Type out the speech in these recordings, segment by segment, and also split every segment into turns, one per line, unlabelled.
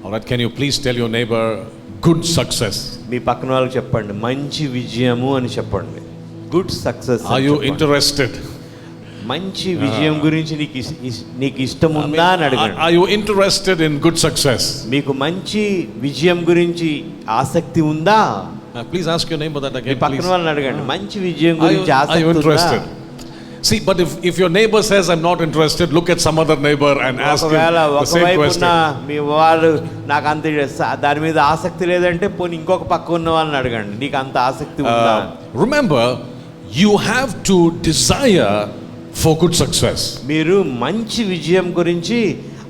All right, can you please tell your neighbor good success?
మీ పక్కన వాళ్ళకి చెప్పండి మంచి విజయము అని చెప్పండి. Good success.
Are you interested?
మంచి విజయం గురించి నీకు ఇష్టం ఉందా అని అడగండి.
Are you interested in good success?
మీకు మంచి విజయం గురించి ఆసక్తి ఉందా?
Please ask your neighbor that
me
again,
పక్కన
please.
వాళ్ళని అడగండి మంచి విజయం గురించి
Are you
ఆసక్తి ఉందా?
interested? See, but if your neighbor says I'm not interested, look at some other neighbor and ask him
ఒకవేళ
the same
ఒకవైపు
question.
ఉన్న మీ వాళ్ళు నాకు అంత దాని మీద ఆసక్తి లేదంటే పోనీ ఇంకొక పక్క ఉన్న వాళ్ళని అడగండి నీకు అంత ఆసక్తి ఉందా?
Remember, you have to desire for good success.
మీరు మంచి విజయం గురించి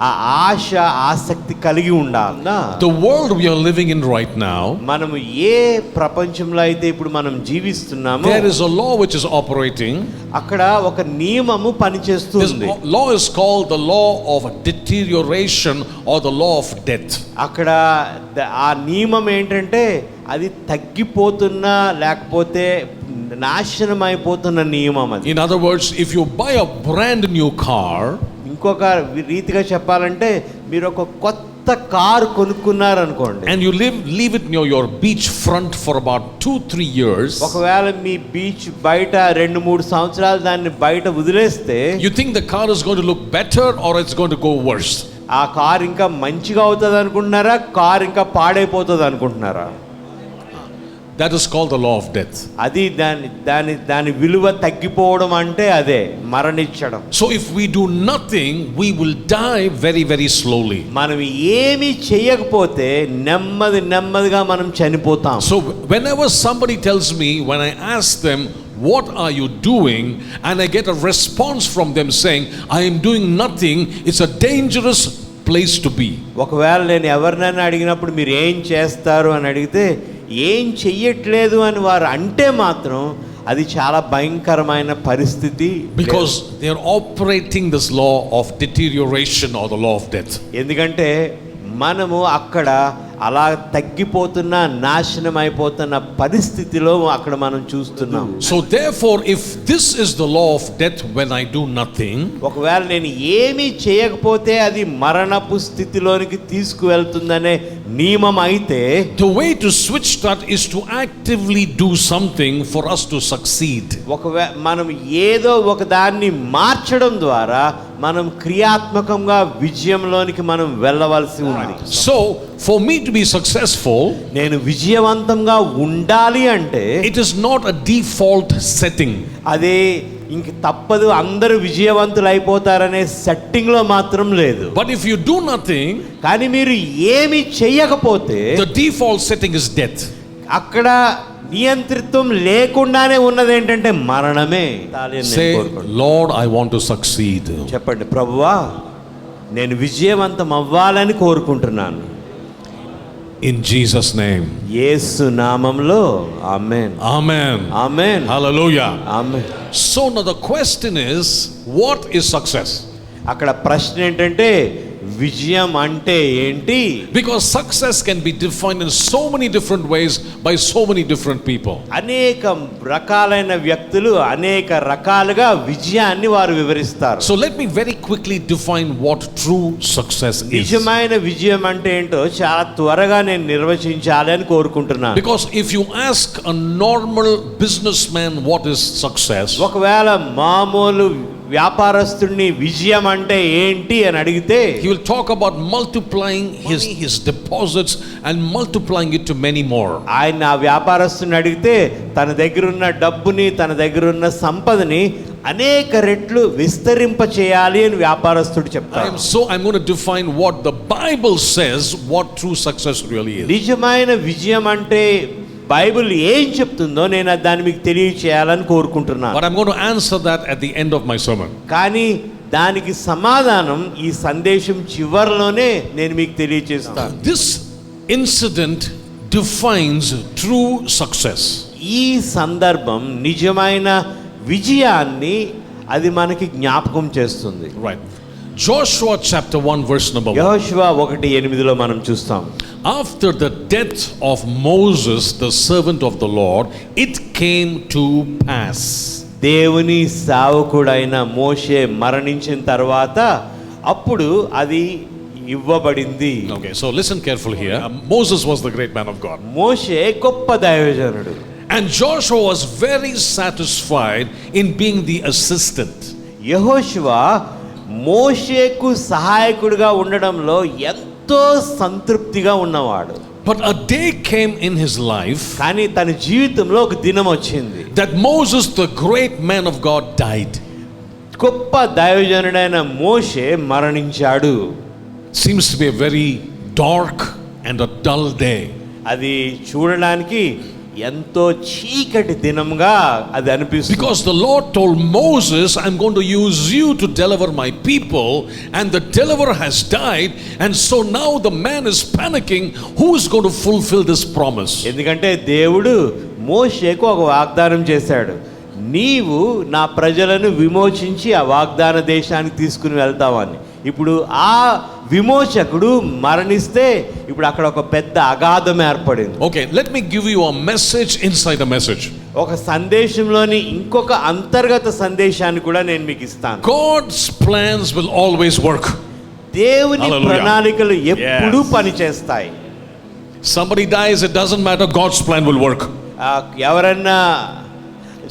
ఆ ఆశ ఆసక్తి కలిగి ఉండాలి.
The world we are living in right now,
మనం ఏ ప్రపంచంలో అయితే ఇప్పుడు మనం జీవిస్తున్నామో
there is a law which is operating.
అక్కడ ఒక నియమము
This
పనిచేస్తుంది.
law is called the law of deterioration or the law of death.
అక్కడ ఆ నియమం ఏంటంటే అది తగ్గిపోతున్నా లేకపోతే నాశనం అయిపోతున్న నియమం అది.
In other words, if you buy a brand new car,
ఇంకొక రీతిగా చెప్పాలంటే మీరు ఒక కొత్త car కొనుక్కున్నారనుకోండి
and you leave it near your beach front for about 2-3 years,
ఒకవేళ మీ బీచ్ బయట 2-3 సంవత్సరాలు దాన్ని బయట వదిలేస్తే
you think the car is going to look better or it's going to go worse?
ఆ కారు ఇంకా మంచిగా అవుతుంది అనుకుంటున్నారా కారు ఇంకా పాడైపోతుంది అనుకుంటున్నారా?
That is called the law of death.
అది దాని విలువ తగ్గిపోవడం అంటే అదే మరణించడం.
So if we do nothing, we will die very, very slowly.
మనం ఏమీ చేయకపోతే నెమ్మదిగా మనం చనిపోతాం.
So whenever somebody tells me, when I ask them, what are you doing? And I get a response from them saying, I am doing nothing, it's a dangerous place to be.
ఒకవేళ నేను ఎవరినైనా అడిగినప్పుడు మీరు ఏం చేస్తారు అని అడిగితే ఏం చెయ్యట్లేదు అని వారు అంటే మాత్రం అది చాలా భయంకరమైన పరిస్థితి.
Because they are operating this law of deterioration or the law of death.
ఎందుకంటే మనము అక్కడ అలా తగ్గిపోతున్న నాశనం అయిపోతున్న పరిస్థితిలో అక్కడ మనం చూస్తున్నాం.
So therefore, if this is the law of death when I do nothing,
ఒకవేళ నేను ఏమీ చేయకపోతే అది మరణపు స్థితిలోనికి తీసుకువెళ్తుందనే నియమం అయితే
the way to switch that is to actively do something for us to succeed.
ఒకవేళ మనం ఏదో ఒక దాన్ని మార్చడం ద్వారా మనం క్రియాత్మకంగా విజయంలోనికి మనం వెళ్ళవలసి ఉంది.
So for me to be successful,
నేను విజయవంతంగా ఉండాలి అంటే
it is not a default setting.
అదే ఇంక తప్పదు అందరూ విజయవంతులు అయిపోతారనే సెట్టింగ్ లో మాత్రం లేదు.
But if you do nothing,
కానీ మీరు ఏమి చేయకపోతే
the default setting is death.
అక్కడ నియంత్రిత్వం లేకుండానే ఉన్నది ఏంటంటే మరణమే.
Say, Lord, I want to succeed.
చెప్పండి ప్రభువా నేను విజయవంతం అవ్వాలని కోరుకుంటున్నాను.
In Jesus' name.
యేసు నామములో ఆమేన్.
Amen.
Amen.
Hallelujah.
Amen.
So now the question is, what is success?
అక్కడ ప్రశ్న ఏంటంటే విజయం అంటే ఏంటి?
Because success can be defined in so many different ways by so many different people.
అనేక రకాలైన వ్యక్తులు అనేక రకాలుగా విజయాన్ని వారు వివరిస్తారు.
So let me very quickly define what true success is.
నిజమైన విజయం అంటే ఏంటో చాలా త్వరగా నేను నిర్వచించాలి అని కోరుకుంటున్నాను.
Because if you ask a normal businessman what is success,
ఒకవేళ మామూలు వ్యాపారస్తుడిని విజయం అంటే ఏంటి అని అడిగితే
he will talk about multiplying his deposits and multiplying it to many more.
ఆయన ఆ వ్యాపారస్తుడిని అడిగితే తన దగ్గర ఉన్న డబ్బుని తన దగ్గర ఉన్న సంపదని అనేక రెట్లు విస్తరింప చేయాలి అని వ్యాపారస్తుడు చెప్తాడు.
I'm going to define what the Bible says what true success really is.
నిజమైన విజయం అంటే బైబిల్ ఏం చెప్తుందో నేను దాన్ని మీకు తెలియచేయాలని కోరుకుంటున్నాను.
But I'm going to answer that at the end of my sermon.
కానీ దానికి సమాధానం ఈ సందేశం చివరిలోనే నేను మీకు తెలియచేస్తాను.
This incident defines true success.
ఈ సందర్భం నిజమైన విజయాన్ని అది మనకి జ్ఞాపకం చేస్తుంది.
Right. Joshua chapter 1 verse number 1.
యెహోషువ 1:8లో మనం చూస్తాం.
After the death of Moses, the servant of the Lord, it came to pass.
దేవుని సేవకుడైన మోషే మరణించిన తర్వాత అప్పుడు అది ఇవ్వబడింది.
Okay, so listen carefully here. Moses was the great man of God.
మోషే గొప్ప దైవజనుడు.
And Joshua was very satisfied in being the assistant.
యెహోషువ మోషేకు సహాయకుడిగా ఉండడంలో ఎంతో సంతృప్తిగా ఉన్నవాడు.
But a day came in his life
కానీ తన జీవితంలో ఒక దినం వచ్చింది
that Moses, the great man of God, died.
గొప్ప దైవజనుడైన మోషే మరణించాడు.
Seems to be a very dark and a dull day.
అది చూడడానికి ఎంతో చీకటి దినంగా అది అనిపిస్తుంది.
Because the Lord told Moses, I'm going to use you to deliver my people, and the deliverer has died, and so now the man is panicking, who is going to fulfill this promise?
ఎందుకంటే దేవుడు మోషేకు ఒక వాగ్దానం చేశాడు, నీవు నా ప్రజలను విమోచించి ఆ వాగ్దాన దేశానికి తీసుకుని వెళ్తావని. ఇప్పుడు ఆ విమోచకుడు మరణిస్తే ఇప్పుడు అక్కడ ఒక పెద్ద అగాధం ఏర్పడింది.
Okay, let me give you a message inside a message.
ఒక సందేశంలోని ఇంకొక అంతర్గత సందేశాన్ని కూడా నేను మీకు ఇస్తాను.
God's plans will always work.
దేవుని
Hallelujah.
ప్రణాళికలు ఎప్పుడూ
Yes.
పనిచేస్తాయి.
Somebody dies, it doesn't matter, God's plan will work.
ఎవరన్నా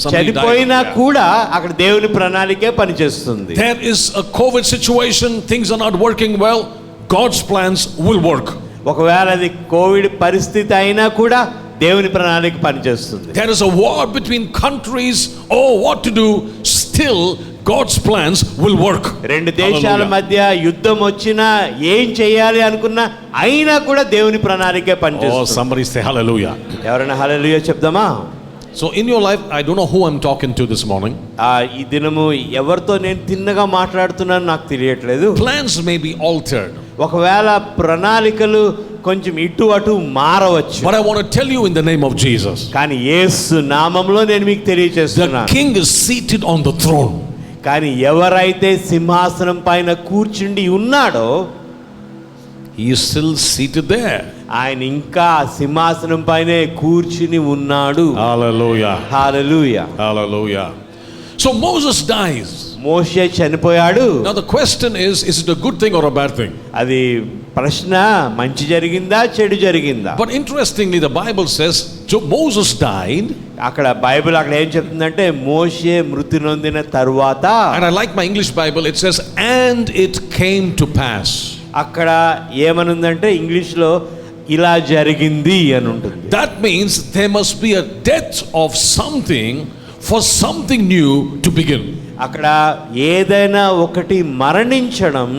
Somebody
చనిపోయినా
died, yeah.
కూడా అక్కడ దేవుని ప్రణాళికే పనిచేస్తుంది.
There is a COVID situation, things are not working well, God's plans will work.
ఒకవేళ అది కోవిడ్ పరిస్థితి అయినా కూడా దేవుని ప్రణాళిక పనిచేస్తుంది.
There is a war between countries, oh what to do, still God's plans will work.
రెండు దేశాల
Hallelujah.
మధ్య యుద్ధం వచ్చినా ఏం చేయాలి అనుకున్నా అయినా కూడా దేవుని ప్రణాళికే
Oh,
పనిచేస్తుంది.
somebody say hallelujah.
ఎవరైనా హల్లెలూయా చెప్దామా?
So in your life, I don't know who I'm talking to this morning.
ఈ దినము ఎవరితో నేను తిన్నగా మాట్లాడుతున్నాను నాకు తెలియట్లేదు.
Plans may be altered.
ఒకవేళ ప్రణాళికలు కొంచెం ఇటు అటు మారవచ్చు.
But I want to tell you in the name of Jesus,
కానీ యేసు నామములో నేను మీకు
the
తెలియజేస్తున్నాను.
king is seated on the throne.
కానీ ఎవరైతే సింహాసనం పైన కూర్చుండి ఉన్నాడో
He is still seated there.
ఆయన ఇంకా సింహాసనం పైనే కూర్చుని ఉన్నాడు.
Hallelujah.
హల్లెలూయా.
Hallelujah. So Moses dies.
మోషే చనిపోయాడు.
Now the question is it a good thing or a bad thing?
అది ప్రశ్న, మంచి జరిగిందా చెడు జరిగిందా?
But interestingly, the Bible says Moses died.
అక్కడ బైబిల్ అక్కడ ఏం చెప్తుందంటే మోషే మృతి నొందిన తరువాత,
And I like my English Bible, it says, and it came to pass.
అక్కడ ఏమనుందంటే ఇంగ్లీష్లో ఇలా జరిగింది అని ఉంటుంది.
That means there must be a death of something for something new to begin.
అక్కడ ఏదైనా ఒకటి మరణించడం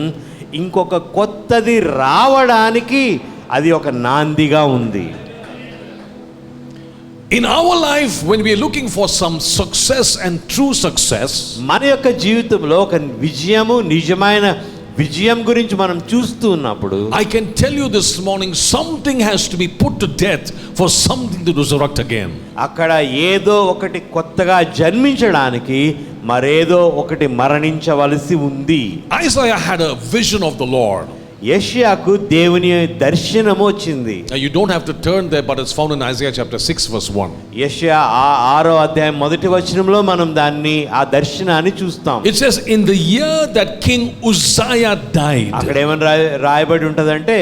ఇంకొక కొత్తది రావడానికి అది ఒక నాందిగా ఉంది.
In our life, when we are looking for some success and true success,
మన యొక్క జీవితంలో ఒక విజయము, నిజమైన విజయం గురించి మనం చూస్తూ ఉన్నప్పుడు,
I can tell you this morning, something has to be put to death for something to resurrect again.
అక్కడ ఏదో ఒకటి కొత్తగా జన్మించడానికి మరేదో ఒకటి మరణించవలసి ఉంది.
Isaiah had a vision of the Lord.
యెషయాకు దేవుని దర్శనం వచ్చింది.
Now you don't have to turn there, but it's found in Isaiah chapter 6 verse 1.
యెషయా 6వ అధ్యాయం మొదటి వచనంలో మనం దాన్ని ఆ దర్శనాన్ని చూస్తాం.
It says, in the year that King Uzziah died.
అక్కడ ఏమని రాయబడి ఉంటదంటే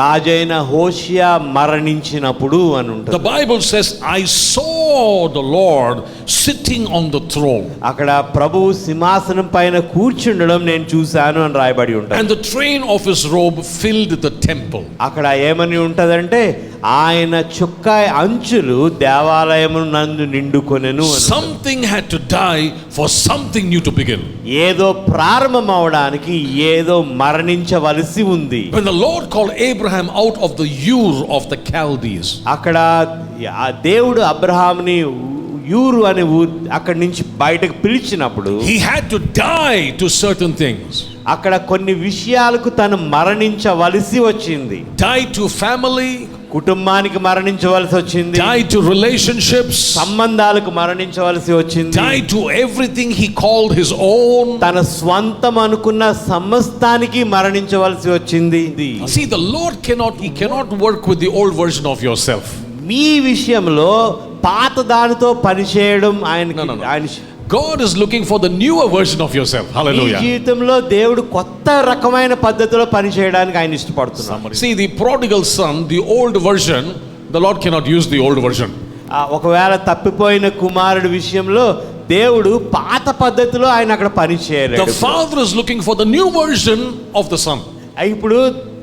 రాజైన హోషియా మరణించినప్పుడు అని ఉంటుంది.
The Bible says, I saw the Lord sitting on the throne.
అక్కడ ప్రభువు సింహాసనం పైన కూర్చుండడం నేను చూశాను అని రాయబడి ఉంటుంది.
And the train of his robe filled the temple.
అక్కడ ఏమని ఉంటదంటే ఆయన చొక్కాయి అంచులు దేవాలయము నందు నిండుకొనెను.
Something had to die for something new to begin.
ఏదో ప్రారంభం అవడానికి ఏదో మరణించవలసి ఉంది.
When the Lord called Abraham out of the Ur of the Chaldees,
అక్కడ ఆ దేవుడు అబ్రహాముని యూరు అనే అక్కడి నుంచి బయటకు పిలిచినప్పుడు
he had to die to certain things.
అక్కడ కొన్ని విషయాలకు తను మరణించవలసి వచ్చింది.
Die to family,
కుటుంబానికి మరణించవలసి వచ్చింది.
die to relationships,
సంబంధాలకు మరణించవలసి వచ్చింది.
die to everything he called his own.
తన స్వంతం అనుకున్న సమస్తానికి మరణించవలసి వచ్చింది.
See, the Lord cannot work with the old version of yourself.
మీ విషయంలో పాత దానితో పనిచేయడం
No.
ఆయన
God is looking for the newer version of yourself.
ఈ
Hallelujah.
జీవితంలో దేవుడు కొత్త రకమైన పద్ధతిలో పని చేయడానికి ఆయన ఇష్టపడుతున్నాడు.
See, the prodigal son, the old version, the Lord cannot use the old version.
ఒకవేళ తప్పిపోయిన కుమారుడి విషయంలో దేవుడు పాత పద్ధతిలో ఆయన అక్కడ పని చేయలేడు.
The father is looking for the new version of the son.
ఇప్పుడు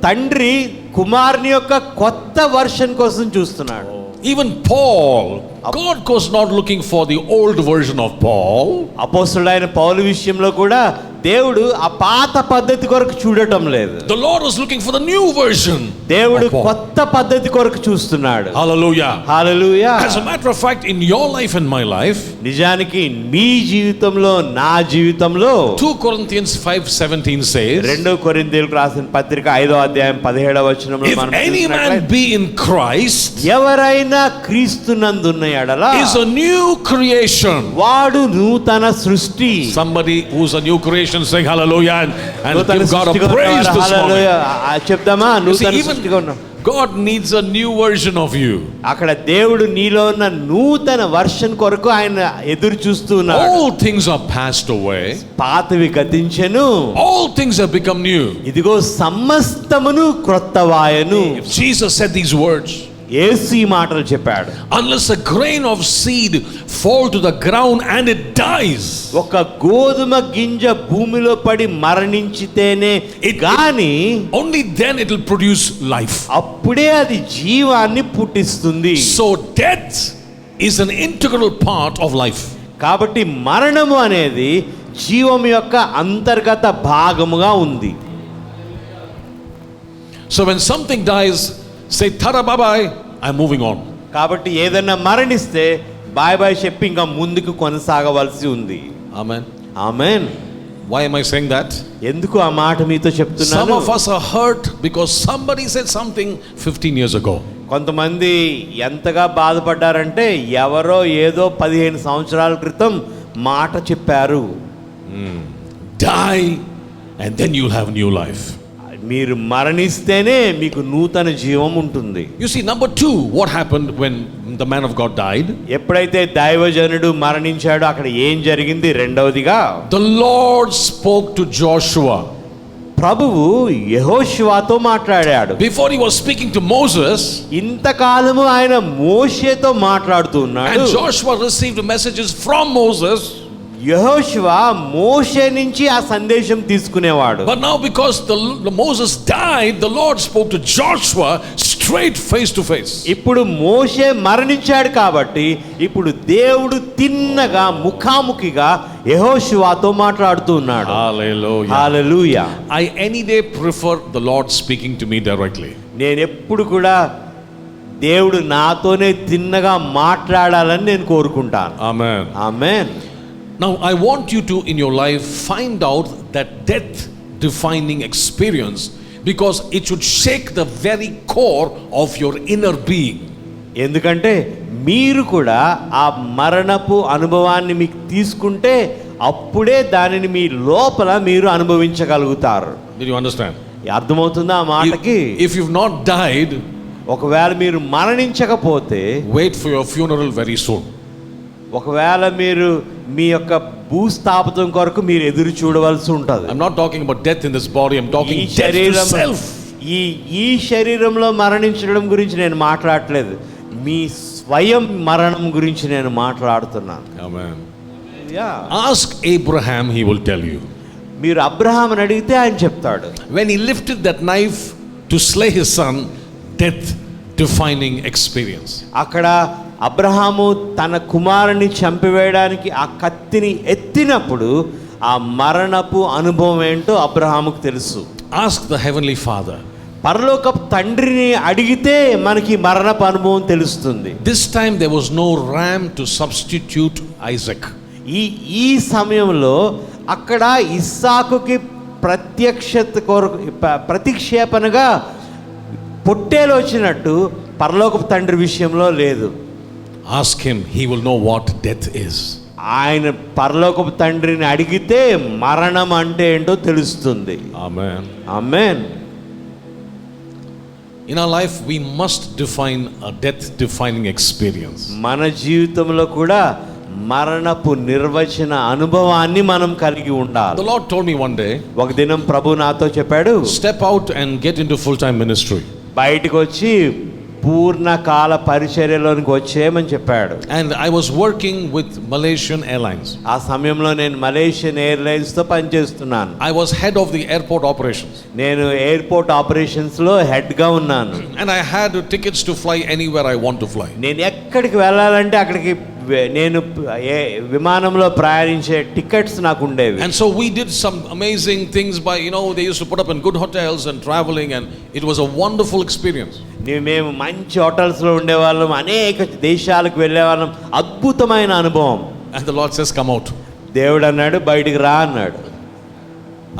తండ్రి కుమారుని యొక్క కొత్త వర్షన్ కోసం చూస్తున్నాడు.
Even Paul, God was not looking for the old version of Paul.
అపోస్తలుడైన పౌలు విషయంలో కూడా దేవుడు ఆ పాత పద్ధతి కొరకు చూడటం లేదు.
The Lord is looking for the new version.
దేవుడు
of Paul.
కొత్త పద్ధతి కొరకు చూస్తున్నాడు.
Hallelujah.
Hallelujah.
As a matter of fact, in your life and my life,
నిజానికి మీ జీవితంలో నా జీవితంలో
2 Corinthians 5:17 says,
2 కొరింథీయులకు రాసిన పత్రిక 5వ అధ్యాయం 17వ వచనంలో
if
మనం
any man
చూసినట్లయితే,
be in Christ,
ఎవరైనా క్రీస్తునందున్న యెడల
is a new creation.
వాడు నూతన సృష్టి.
Somebody who's a new creation, say hallelujah and
నూతన
give God a
సృష్టిగా
praise
ఉన్నవాడు.
this morning.
Hallelujah. చెప్దామా?
You see,
నూతన
even
సృష్టిగా ఉన్నాం.
God needs a new version of you.
అక్కడ దేవుడు నీలో ఉన్న నూతన వర్షన్ కొరకు ఆయన ఎదురు చూస్తూ ఉన్నాడు.
All things are passed away.
పాతవి గతించెను,
All things have become new.
ఇదిగో సమస్తమును క్రొత్తవాయను.
Jesus said these words.
యేసు ఈ మాటలు చెప్పాడు.
Unless a grain of seed fall to the ground and it dies,
ఒక గోధుమ గింజ భూమిలో పడి మరణించితేనే గాని
only then it will produce life.
అప్పుడే అది జీవాన్ని పుట్టిస్తుంది.
So death is an integral part of life.
కాబట్టి మరణము అనేది జీవం యొక్క అంతర్గత భాగముగా ఉంది.
So when something dies, say tada bye bye, I'm moving on.
కాబట్టి ఏదైనా మరణిస్తే బాయ్ బాయ్ చెప్పి ఇంకా ముందుకు కొనసాగవలసి ఉంది.
Amen.
Amen.
Why am I saying that?
ఎందుకు ఆ మాట మీతో
Some
చెప్తున్నాను?
of us are hurt because somebody said something 15 years ago.
కొంతమంది ఎంతగా బాధపడ్డారంటే ఎవరో ఏదో 15 సంవత్సరాల క్రితం మాట చెప్పారు.
Die and then you'll have new life.
మీరు మరణిస్తేనే మీకు నూతన జీవం ఉంటుంది.
You see, number 2, what happened when the man of God died?
ఎప్పుడైతే దైవజనుడు మరణించాడో అక్కడ ఏం జరిగింది? రెండవదిగా
The Lord spoke to Joshua.
ప్రభువు యెహోషువతో మాట్లాడాడు.
Before he was speaking to Moses,
ఇంతకాలము ఆయన మోషేతో మాట్లాడుతూ ఉన్నాడు.
and Joshua received messages from Moses.
యెహోషువ మోషే నుంచి ఆ సందేశం తీసుకునేవాడు.
But now because the Moses died, the Lord spoke to Joshua straight face to face.
ఇప్పుడు మోషే మరణించాడు కాబట్టి ఇప్పుడు దేవుడు తిన్నగా ముఖాముఖిగా యెహోషువతో మాట్లాడుతూ ఉన్నాడు.
Hallelujah.
Hallelujah.
I any day prefer the Lord speaking to me directly.
నేను ఎప్పుడు కూడా దేవుడు నాతోనే తిన్నగా మాట్లాడాలని నేను కోరుకుంటాను.
Amen.
Amen.
Now I want you to in your life find out that death defining experience, because it should shake the very core of your inner being.
ఎందుకంటే మీరు కూడా ఆ మరణపు అనుభవాన్ని మీకు తీసుకుంటే అప్పుడే దానిని మీ లోపల మీరు అనుభవించగలుగుతారు.
Did you understand?
అర్థమవుతుందా ఆ మాటకి?
If you've not died,
ఒకవేళ మీరు మరణించకపోతే
wait for your funeral very soon.
ఒకవేళ మీరు మీ యొక్క భూస్థాపితం కొరకు మీరు ఎదురు చూడవలసి ఉంటుంది.
I'm not talking about death in this body, I'm talking
ఈ
death to
శరీరం
self.
ఈ శరీరంలో మరణించడం గురించి నేను మాట్లాడట్లేదు, మీ స్వయం మరణం గురించి నేను మాట్లాడుతున్నాను.
Amen.
Yeah.
Ask Abraham, he will tell you.
మీరు అబ్రహాముని అడిగితే ఆయన చెప్తాడు.
When he lifted that knife to slay his son, death defining experience.
అక్కడ అబ్రహాము తన కుమారుని చంపివేయడానికి ఆ కత్తిని ఎత్తినప్పుడు ఆ మరణపు అనుభవం ఏంటో అబ్రహాముకు తెలుసు.
Ask the heavenly Father.
పరలోకపు తండ్రిని అడిగితే మనకి మరణపు అనుభవం తెలుస్తుంది.
This time there was no ram to substitute Isaac.
ఈ సమయంలో అక్కడ ఇస్సాకుకి ప్రతిక్షేపణగా పొట్టేలు వచ్చినట్టు పరలోకపు తండ్రి విషయంలో లేదు.
Ask him, he will know what death is.
ఆయన పరలోకపు తండ్రిని అడిగితే మరణం అంటే ఏంటో తెలుస్తుంది.
Amen.
Amen.
In our life we must define a death defining experience.
మన జీవితంలో కూడా మరణపు నిర్వచన అనుభవాన్ని మనం కలిగి
The
ఉండాలి.
Lord told me one day,
ఒక దినం ప్రభు నాతో చెప్పాడు,
step out and get into full-time ministry.
బయటకు వచ్చి పూర్ణకాల పరిచర్యలోనికి వచ్చేయమని చెప్పాడు.
And I was working with Malaysian Airlines.
ఆ సమయంలో నేను మలేషియన్ ఎయిర్లైన్స్ తో పనిచేస్తున్నాను.
I was head of the airport operations.
నేను ఎయిర్పోర్ట్ ఆపరేషన్స్ లో హెడ్ గా ఉన్నాను.
And I had tickets to fly anywhere I want to fly.
నేను ఎక్కడికి వెళ్ళాలంటే అక్కడికి నేను విమానంలో ప్రయాణించే టికెట్స్ నాకు ఉండేవి.
And so we did some amazing things by, they used to put up in good hotels and traveling, and it was a wonderful experience.
మేము మంచి హోటల్స్లో ఉండేవాళ్ళం, అనేక దేశాలకు వెళ్ళేవాళ్ళం, అద్భుతమైన అనుభవం.
And the Lord says, come out.
దేవుడు అన్నాడు, బయటికి రా అన్నాడు.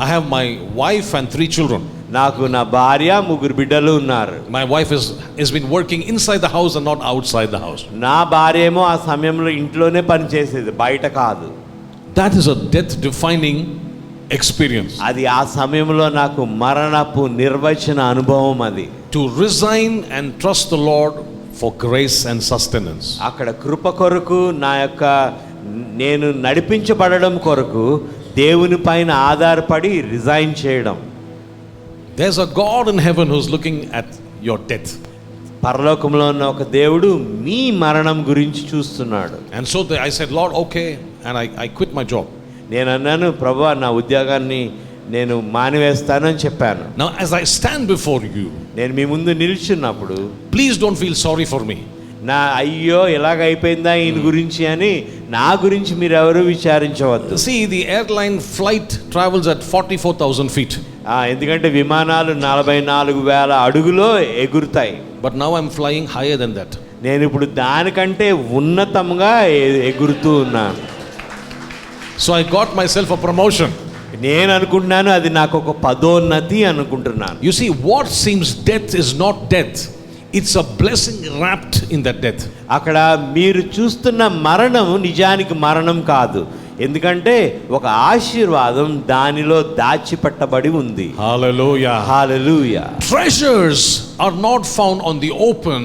I have my wife and 3 children.
నాకు నా భార్య 3 బిడ్డలు ఉన్నారు.
My wife has been working inside the house and not outside the house.
నా భార్య ఏమో ఆ సమయంలో ఇంట్లోనే పనిచేసేది, బయట కాదు.
That is a death-defining experience.
అది ఆ సమయంలో నాకు మరణపు నిర్వచన అనుభవం. అది
To resign and trust the Lord for grace and sustenance.
అక్కడ కృప కొరకు నేను నడిపించబడడం కొరకు దేవుని పైన ఆధారపడి రిజైన్ చేయడం.
There's a God in heaven who's looking at your death.
పరలోకంలో ఉన్న ఒక దేవుడు మీ మరణం గురించి చూస్తున్నాడు.
And so I said, Lord, okay, and I quit my job.
నేను అన్నాను, ప్రభువా నా ఉద్యోగాన్ని నేను మానివేస్తానని చెప్పాను.
Now as I stand before you,
నేను మీ ముందు నిల్చున్నప్పుడు
please don't feel sorry for me.
అయ్యో ఎలాగ అయిపోయిందా ఈయన గురించి అని నా గురించి మీరు ఎవరు విచారించవద్దు.
See, the airline flight travels at 44,000 feet.
ఎందుకంటే విమానాలు 44,000 అడుగులో ఎగురుతాయి.
But now I'm flying higher than that.
నేను ఇప్పుడు దానికంటే ఉన్నతంగా ఎగురుతూ ఉన్నాను.
So I got myself a promotion.
నేను అనుకుంటున్నాను అది నాకు ఒక పదోన్నతి అనుకుంటున్నాను.
You see, what seems death is not death. It's a blessing wrapped in that death.
అక్కడ మీరు చూస్తున్న మరణం నిజానికి మరణం కాదు, ఎందుకంటే ఒక ఆశీర్వాదం దానిలో దాచిపెట్టబడి ఉంది.
Hallelujah.
Hallelujah.
Treasures are not found on the open.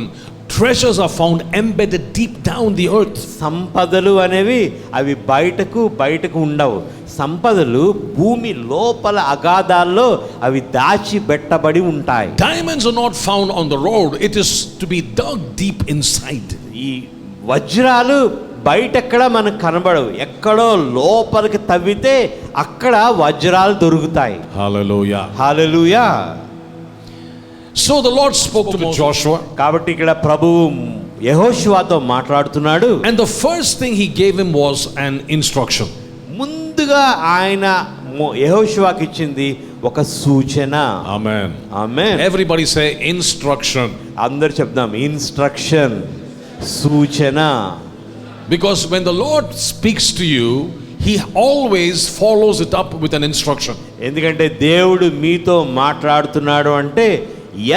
Treasures are found embedded deep down the earth.
సంపదలు అనేవి అవి బయటకు ఉండవు. సంపదలు భూమి లోపల అగాధాల్లో అవి దాచిపెట్టబడి ఉంటాయి.
Diamonds are not found on the road. It is to be dug deep inside.
ఈ వజ్రాలు బయటెక్కడ మనకు కనబడవు, ఎక్కడో లోపలికి తవ్వితే అక్కడ వజ్రాలు దొరుకుతాయి.
Hallelujah.
Hallelujah.
So the Lord spoke to Joshua.
కాబట్టి ఇక్కడ ప్రభువు యెహోషువతో మాట్లాడుతున్నాడు.
And the first thing he gave him was an instruction.
ముందుగా ఆయన యెహోషువకి ఇచ్చింది ఒక సూచన.
Amen.
ఆమేన్.
Everybody say instruction.
అందరూ చెప్దాం, ఇన్స్ట్రక్షన్, సూచన.
Because when the Lord speaks to you, he always follows it up with an instruction.
ఎందుకంటే దేవుడు మీతో మాట్లాడుతున్నాడు అంటే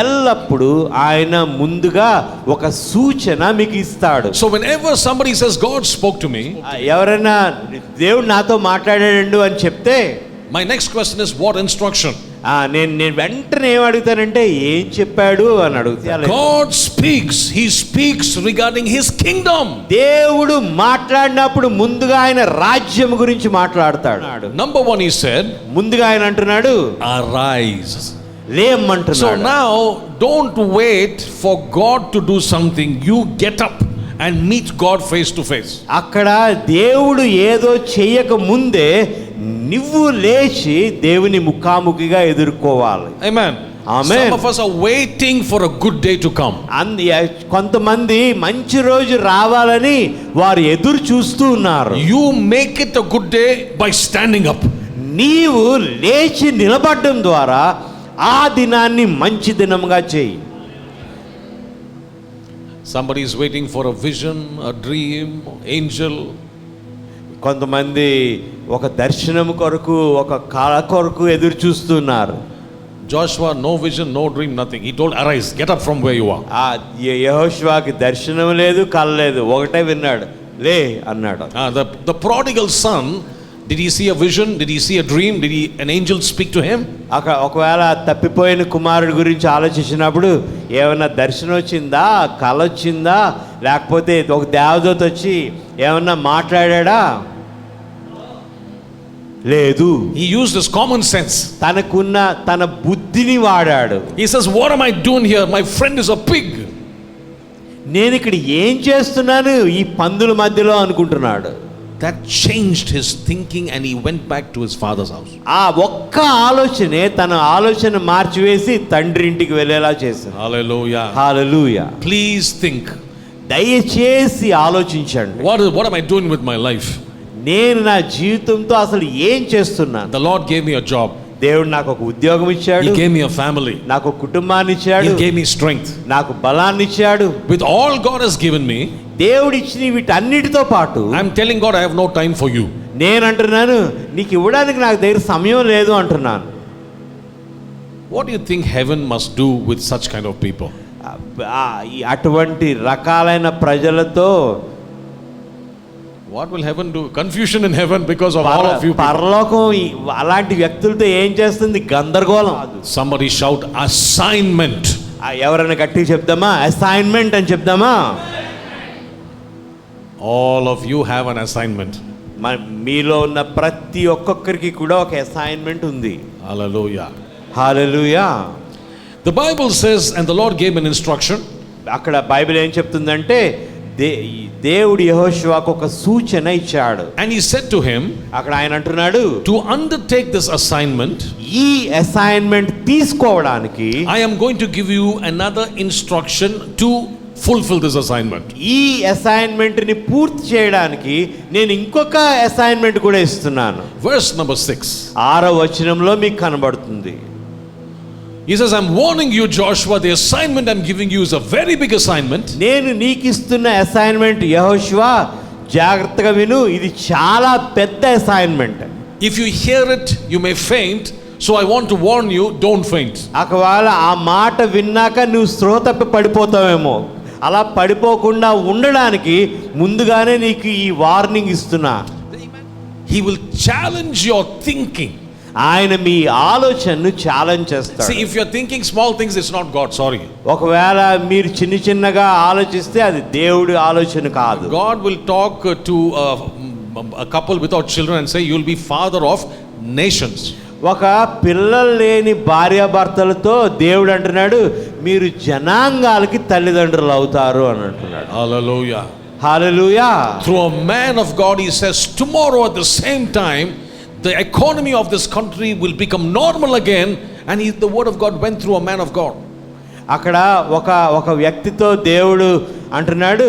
ఎల్లప్పుడూ ఆయన ముందుగా ఒక సూచన మీకు ఇస్తాడు.
So whenever somebody says God spoke to me,
ఎవరైనా దేవుడు నాతో మాట్లాడాడు అని చెప్తే
my next question is what instruction?
నేను వెంటనే ఏం అడుగుతానంటే ఏం చెప్పాడు అని అడుగుతాను.
God speaks. He speaks regarding his kingdom.
దేవుడు మాట్లాడినప్పుడు ముందుగా ఆయన రాజ్యం గురించి మాట్లాడతాడు.
Number 1, he said,
ముందుగా ఆయన అంటున్నాడు
arise.
లేమంటున్నాడు.
So now don't wait for God to do something. You get up and meet God face to face.
అక్కడ దేవుడు ఏదో చేయక ముందే నువ్వు లేచి దేవుని ముఖాముఖిగా ఎదుర్కోవాలి.
Amen.
Amen.
Some of us are waiting for a good day to come.
కొంతమంది మంచి రోజు రావాలని వారు ఎదురు చూస్తూ ఉన్నారు.
You make it a good day by standing up.
నీవు లేచి నిలబడడం ద్వారా ఆ దినాన్ని మంచి దినంగా చేయి.
Somebody is waiting for a vision, a dream, angel.
కొంతమంది ఒక దర్శనం కొరకు, ఒక కళ కొరకు ఎదురు చూస్తున్నారు.
Joshua, no vision, no dream, nothing. He told, arise, get up from where you are.
యెహోషువకి దర్శనం లేదు, కళ లేదు, ఒకటే విన్నాడు, లే అన్నాడు.
The prodigal son Did he see a vision? Did he see a dream? Did an angel speak to him?
అక్కడ ఒకవేళ తప్పిపోయిన కుమారుడి గురించి ఆలోచించినప్పుడు ఏమన్నా దర్శనం వచ్చిందా, కల వచ్చిందా, లేకపోతే ఒక దేవదూత వచ్చి ఏమన్నా మాట్లాడా? లేదు.
He used his common sense.
తనకున్న తన బుద్ధిని వాడాడు.
He says, what am I doing here? My friend is a pig.
నేను ఇక్కడ ఏం చేస్తున్నాను ఈ పందుల మధ్యలో అనుకుంటున్నాడు.
That changed his thinking and he went back to his father's house.
ఆ ఒక్క ఆలోచనే తన ఆలోచన మార్చివేసి తండ్రి ఇంటికి వెళ్ళేలా చేసింది.
Hallelujah.
హల్లెలూయా.
Please think.
దయచేసి ఆలోచించండి.
What am I doing with my life?
నేను నా జీవితంతో అసలు ఏం చేస్తున్నాను?
The Lord gave me a job.
దేవుడు నాకు ఒక ఉద్యోగం ఇచ్చాడు.
He gave me a family.
నాకు ఒక కుటుంబాన్ని ఇచ్చాడు.
He gave me strength.
నాకు బలాన్ని ఇచ్చాడు.
With all God has given me,
దేవుడు ఇచ్చిన వీటన్నిటితో పాటు
I'm telling God I have no time for you.
నేను అంటున్నాను నీకు ఇవ్వడానికి నాకు దగ్గర సమయం లేదు అంటున్నాను.
What do you think heaven must do with such kind of people?
అటువంటి రకాలైన ప్రజలతో
What will heaven do? Confusion in heaven because of all of you people.
పరలోకం అలాంటి వ్యక్తులతో ఏం చేస్తుంది? గందరగోళం.
Somebody shout assignment.
ఎవరైనా గట్టిగా చెప్దామా? అసైన్మెంట్ అని చెప్దామా?
All of you have an assignment.
మీలో ఉన్న ప్రతి ఒక్కొక్కరికి కూడా ఒక అసైన్మెంట్ ఉంది.
Hallelujah.
Hallelujah.
The Bible says, and the Lord gave an instruction.
అక్కడ బైబిల్ ఏం చెప్తుందంటే దేవుడు యెహోషువకు ఒక సూచన ఇచ్చాడు.
And he said to him,
అక్కడ ఆయన అంటున్నాడు,
to undertake this assignment,
ఈ అసైన్మెంట్ తీసుకోవడానికి
I am going to give you another instruction to fulfill this assignment.
ఈ అసైన్మెంట్ ని పూర్తి చేయడానికి నేను ఇంకొక అసైన్మెంట్ కూడా ఇస్తున్నాను.
Verse number 6.
6వ వచనంలో మీకు కనబడుతుంది.
He says, I'm warning you, Joshua, the assignment I'm giving you is a very big assignment.
నేను నీకు ఇస్తున్న అసైన్మెంట్ యెహోషువా జాగ్రత్తగా విను, ఇది చాలా పెద్ద assignment.
If you hear it, you may faint. So I want to warn you, don't faint.
ఒకవేళ ఆ మాట విన్నాక నువ్వు స్పృహ తప్పి పడిపోతావేమో. అలా పడిపోకుండా ఉండడానికి ముందుగానే నీకు ఈ వార్నింగ్ ఇస్తున్నా.
He will challenge your thinking.
ఆయన మీ ఆలోచనను ఛాలెంజ్ చేస్తాడు.
See, if you're thinking small things, it's not God, sorry.
ఒకవేళ మీరు చిన్నగా ఆలోచిస్తే అది దేవుడి ఆలోచన కాదు.
God will talk to a couple without children and say, you'll be father of nations.
ఒక పిల్లలు లేని భార్యాభర్తలతో దేవుడు అంటున్నాడు, మీరు జనాంగాలకి తల్లిదండ్రులు అవుతారు అని అంటున్నాడు.
Hallelujah.
Hallelujah.
Through a man of God, he says, tomorrow at the same time, the economy of this country will become normal again. And the word of God went through a man of God.
అక్కడ ఒక వ్యక్తితో దేవుడు అంటున్నాడు,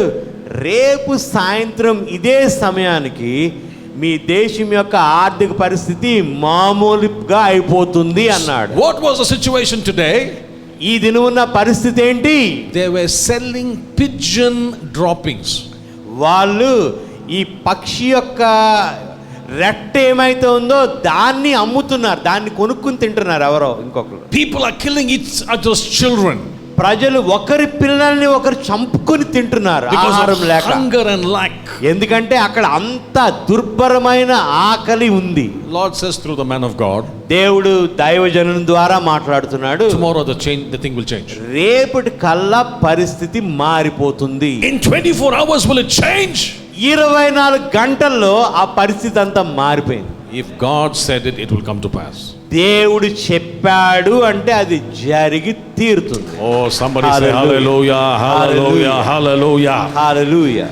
రేపు సాయంత్రం ఇదే సమయానికి మీ దేశం యొక్క ఆర్థిక పరిస్థితి మామూలుగా అయిపోతుంది అన్నాడు.
What was the situation today?
ఈ దినం ఉన్న పరిస్థితి ఏంటి?
They were selling pigeon droppings.
వాళ్ళు ఈ పక్షి యొక్క రెట్ట ఏమైతే ఉందో దాన్ని అమ్ముతున్నారు, దాన్ని కొనుక్కుని తింటున్నారు ఎవరో ఇంకొకరు.
People are killing each other's children.
ప్రజలు ఒకరి పిల్లల్ని ఒకరు చంపుకొని తింటున్నారు ఆహారం లేక.
Hunger and lack.
ఎందుకంటే అక్కడ అంత దుర్భరమైన ఆకలి ఉంది.
Lord says through the man of God,
దేవుడు దైవజనుని ద్వారా మాట్లాడుతున్నాడు,
tomorrow the thing will change.
రేపటి కల్లా పరిస్థితి మారిపోతుంది.
In 24 hours will it change?
24 గంటల్లో ఆ పరిస్థితి అంతా మారిపోయింది.
If God said it, it will come to pass.
దేవుడు చెప్పాడు అంటే అది జరిగి తీరుతుంది.
Oh, somebody say hallelujah, hallelujah, hallelujah.
Hallelujah.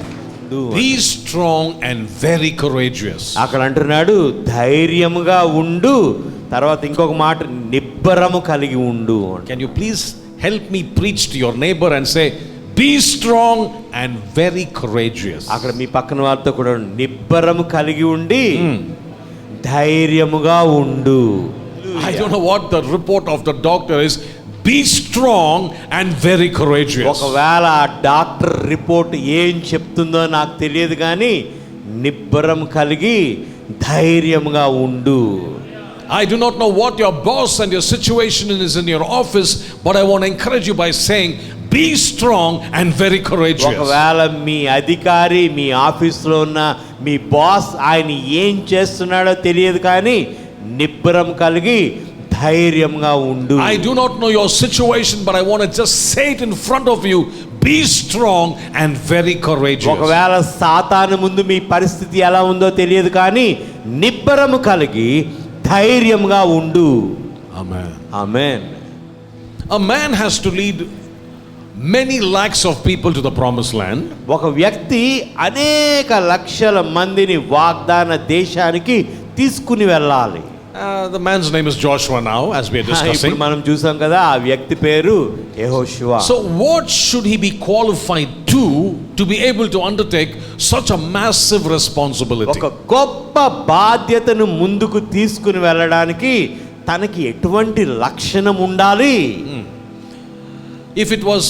Be strong and very courageous.
అక్కడ అంటున్నాడు ధైర్యముగా ఉండు, తర్వాత ఇంకొక మాట నిబ్బరము కలిగి ఉండు.
Can you please help me preach to your neighbor and say, be strong and very courageous.
అక్కడ మీ పక్కన వారితో కూడా నిబ్బరము కలిగి ఉండి ధైర్యముగా ఉండు.
I don't know what the report of the doctor is. Be strong and very courageous.
ఒకవేళ ఆ డాక్టర్ రిపోర్ట్ ఏం చెప్తుందో నాకు తెలియదు కానీ నిబ్బరం కలిగి ధైర్యముగా ఉండు.
I do not know what your boss and your situation is in your office, but I want to encourage you by saying, be strong and very courageous.
ఒకవేళ మీ అధికారి మీ ఆఫీస్లో ఉన్న మీ బాస్ ఆయన ఏం చేస్తున్నాడో తెలియదు కానీ నిబ్బరం కలిగి ధైర్యంగా ఉండు.
I do not know your situation, but I want to just say it in front of you. Be strong and very courageous.
ఒకవేళ సాతాను ముందు మీ పరిస్థితి ఎలా ఉందో తెలియదు కానీ నిబ్బరము కలిగి ధైర్యంగా ఉండు.
Amen.
Amen.
A man has to lead many lakhs of people to the promised land.
ఒక వ్యక్తి అనేక లక్షల మందిని వాగ్దాన దేశానికి తీసుకుని వెళ్ళాలి.
The man's name is Joshua now, as we are discussing.
ఇప్పుడు మనం చూసాం కదా ఆ వ్యక్తి పేరు యెహోషువ.
So what should he be qualified to be able to undertake such a massive responsibility?
ఒక గొప్ప బాధ్యతను ముందుకు తీసుకుని వెళ్ళడానికి తనకి ఎటువంటి లక్షణం ఉండాలి?
If it was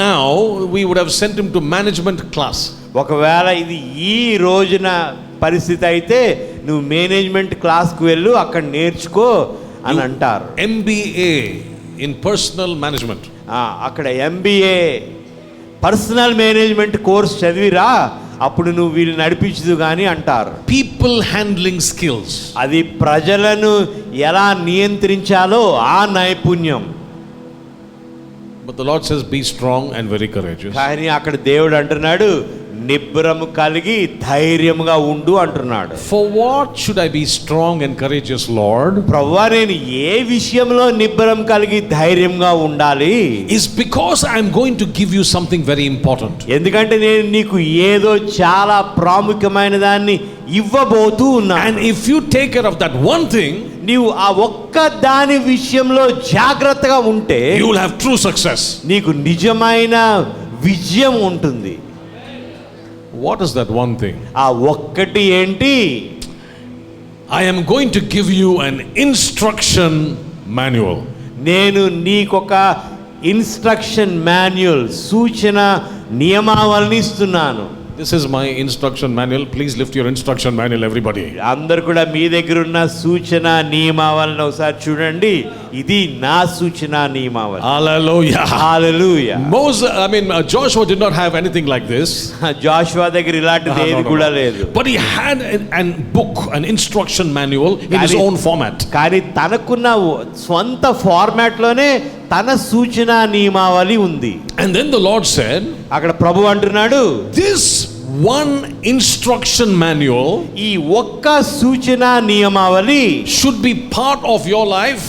now, we would have sent him to management class.
ఒకవేళ ఇది ఈ రోజున పరిస్థితి అయితే నువ్వు మేనేజ్మెంట్ క్లాస్కి వెళ్ళు అక్కడ నేర్చుకో అని అంటారు.
MBA in personal management.
అక్కడ MBA పర్సనల్ మేనేజ్మెంట్ కోర్స్ చదివిరా అప్పుడు నువ్వు వీళ్ళు నడిపించదు కానీ అంటారు.
People handling skills.
అది ప్రజలను ఎలా నియంత్రించాలో ఆ నైపుణ్యం.
But the Lord says, be strong and very courageous.
కానీ అక్కడ దేవుడు అంటున్నాడు నిబ్బరము కలిగి ధైర్యంగా ఉండు అంటున్నాడు.
For what should I be strong and courageous, Lord?
ప్రభువా నేను ఏ విషయంలో నిబ్బరం కలిగి ధైర్యంగా ఉండాలి?
Is because I am going to give you something very important.
ఎందుకంటే నేను నీకు ఏదో చాలా ప్రాముఖ్యమైన దాన్ని ఇవ్వబోతూ ఉన్నాను.
And if you take care of that one thing,
నీవు ఆ ఒక్క దాని విషయంలో జాగ్రత్తగా ఉంటే
you will have true success.
నీకు నిజమైన విజయం ఉంటుంది.
What is that one thing?
ఆ ఒక్కటి ఏంటి?
I am going to give you an instruction manual.
నేను నీకొక ఇన్స్ట్రక్షన్ మాన్యువల్ సూచన నియమావళిని ఇస్తున్నాను.
This is my instruction manual. Please lift your instruction manual, everybody.
అందరు కూడా మీ దగ్గర ఉన్న సూచన నియమావళిని ఒకసారి చూడండి. ఇది నా సూచన నియమావళి.
Hallelujah.
Hallelujah.
Joshua did not have anything like this.
Jashuva దగ్గర ఇలాంటిది ఏది కూడా లేదు.
But he had an book, an instruction manual in his own format.
కానీ తనకున్న స్వంత ఫార్మాట్ లోనే తన సూచన నియమావళి ఉంది.
And then the Lord said,
అక్కడ ప్రభు అంటున్నాడు
this one instruction manual
ఈ ఒక్క సూచన నియమావళి
should be part of your life.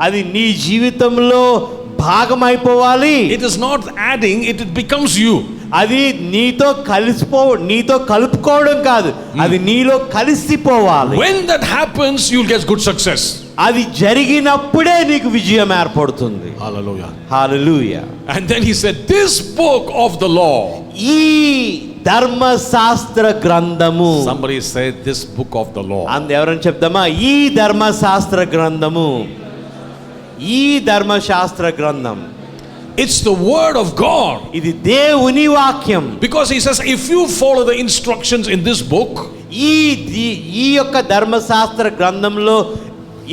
అది నీ జీవితంలో భాగమైపోవాలి.
It is not adding, it becomes you.
అది నీతో కలుపుకోవడం కాదు, అది నీలో కలిసిపోవాలి.
When that happens, you'll get good success.
అది జరిగినప్పుడే నీకు విజయం ఏర్పడుతుంది.
Hallelujah.
Hallelujah.
And then he said, this book of the law.
ఈ ధర్మశాస్త్ర గ్రంథము.
Somebody said, this book of the law.
ఎవరని చెప్దామా? ఈ ధర్మశాస్త్ర గ్రంథము. ఈ ధర్మశాస్త్ర గ్రంథం.
It's the word of God.
ఇది దేవుని వాక్యం.
Because he says, if you follow the instructions in this book,
ఈ యొక్క ధర్మశాస్త్ర గ్రంథంలో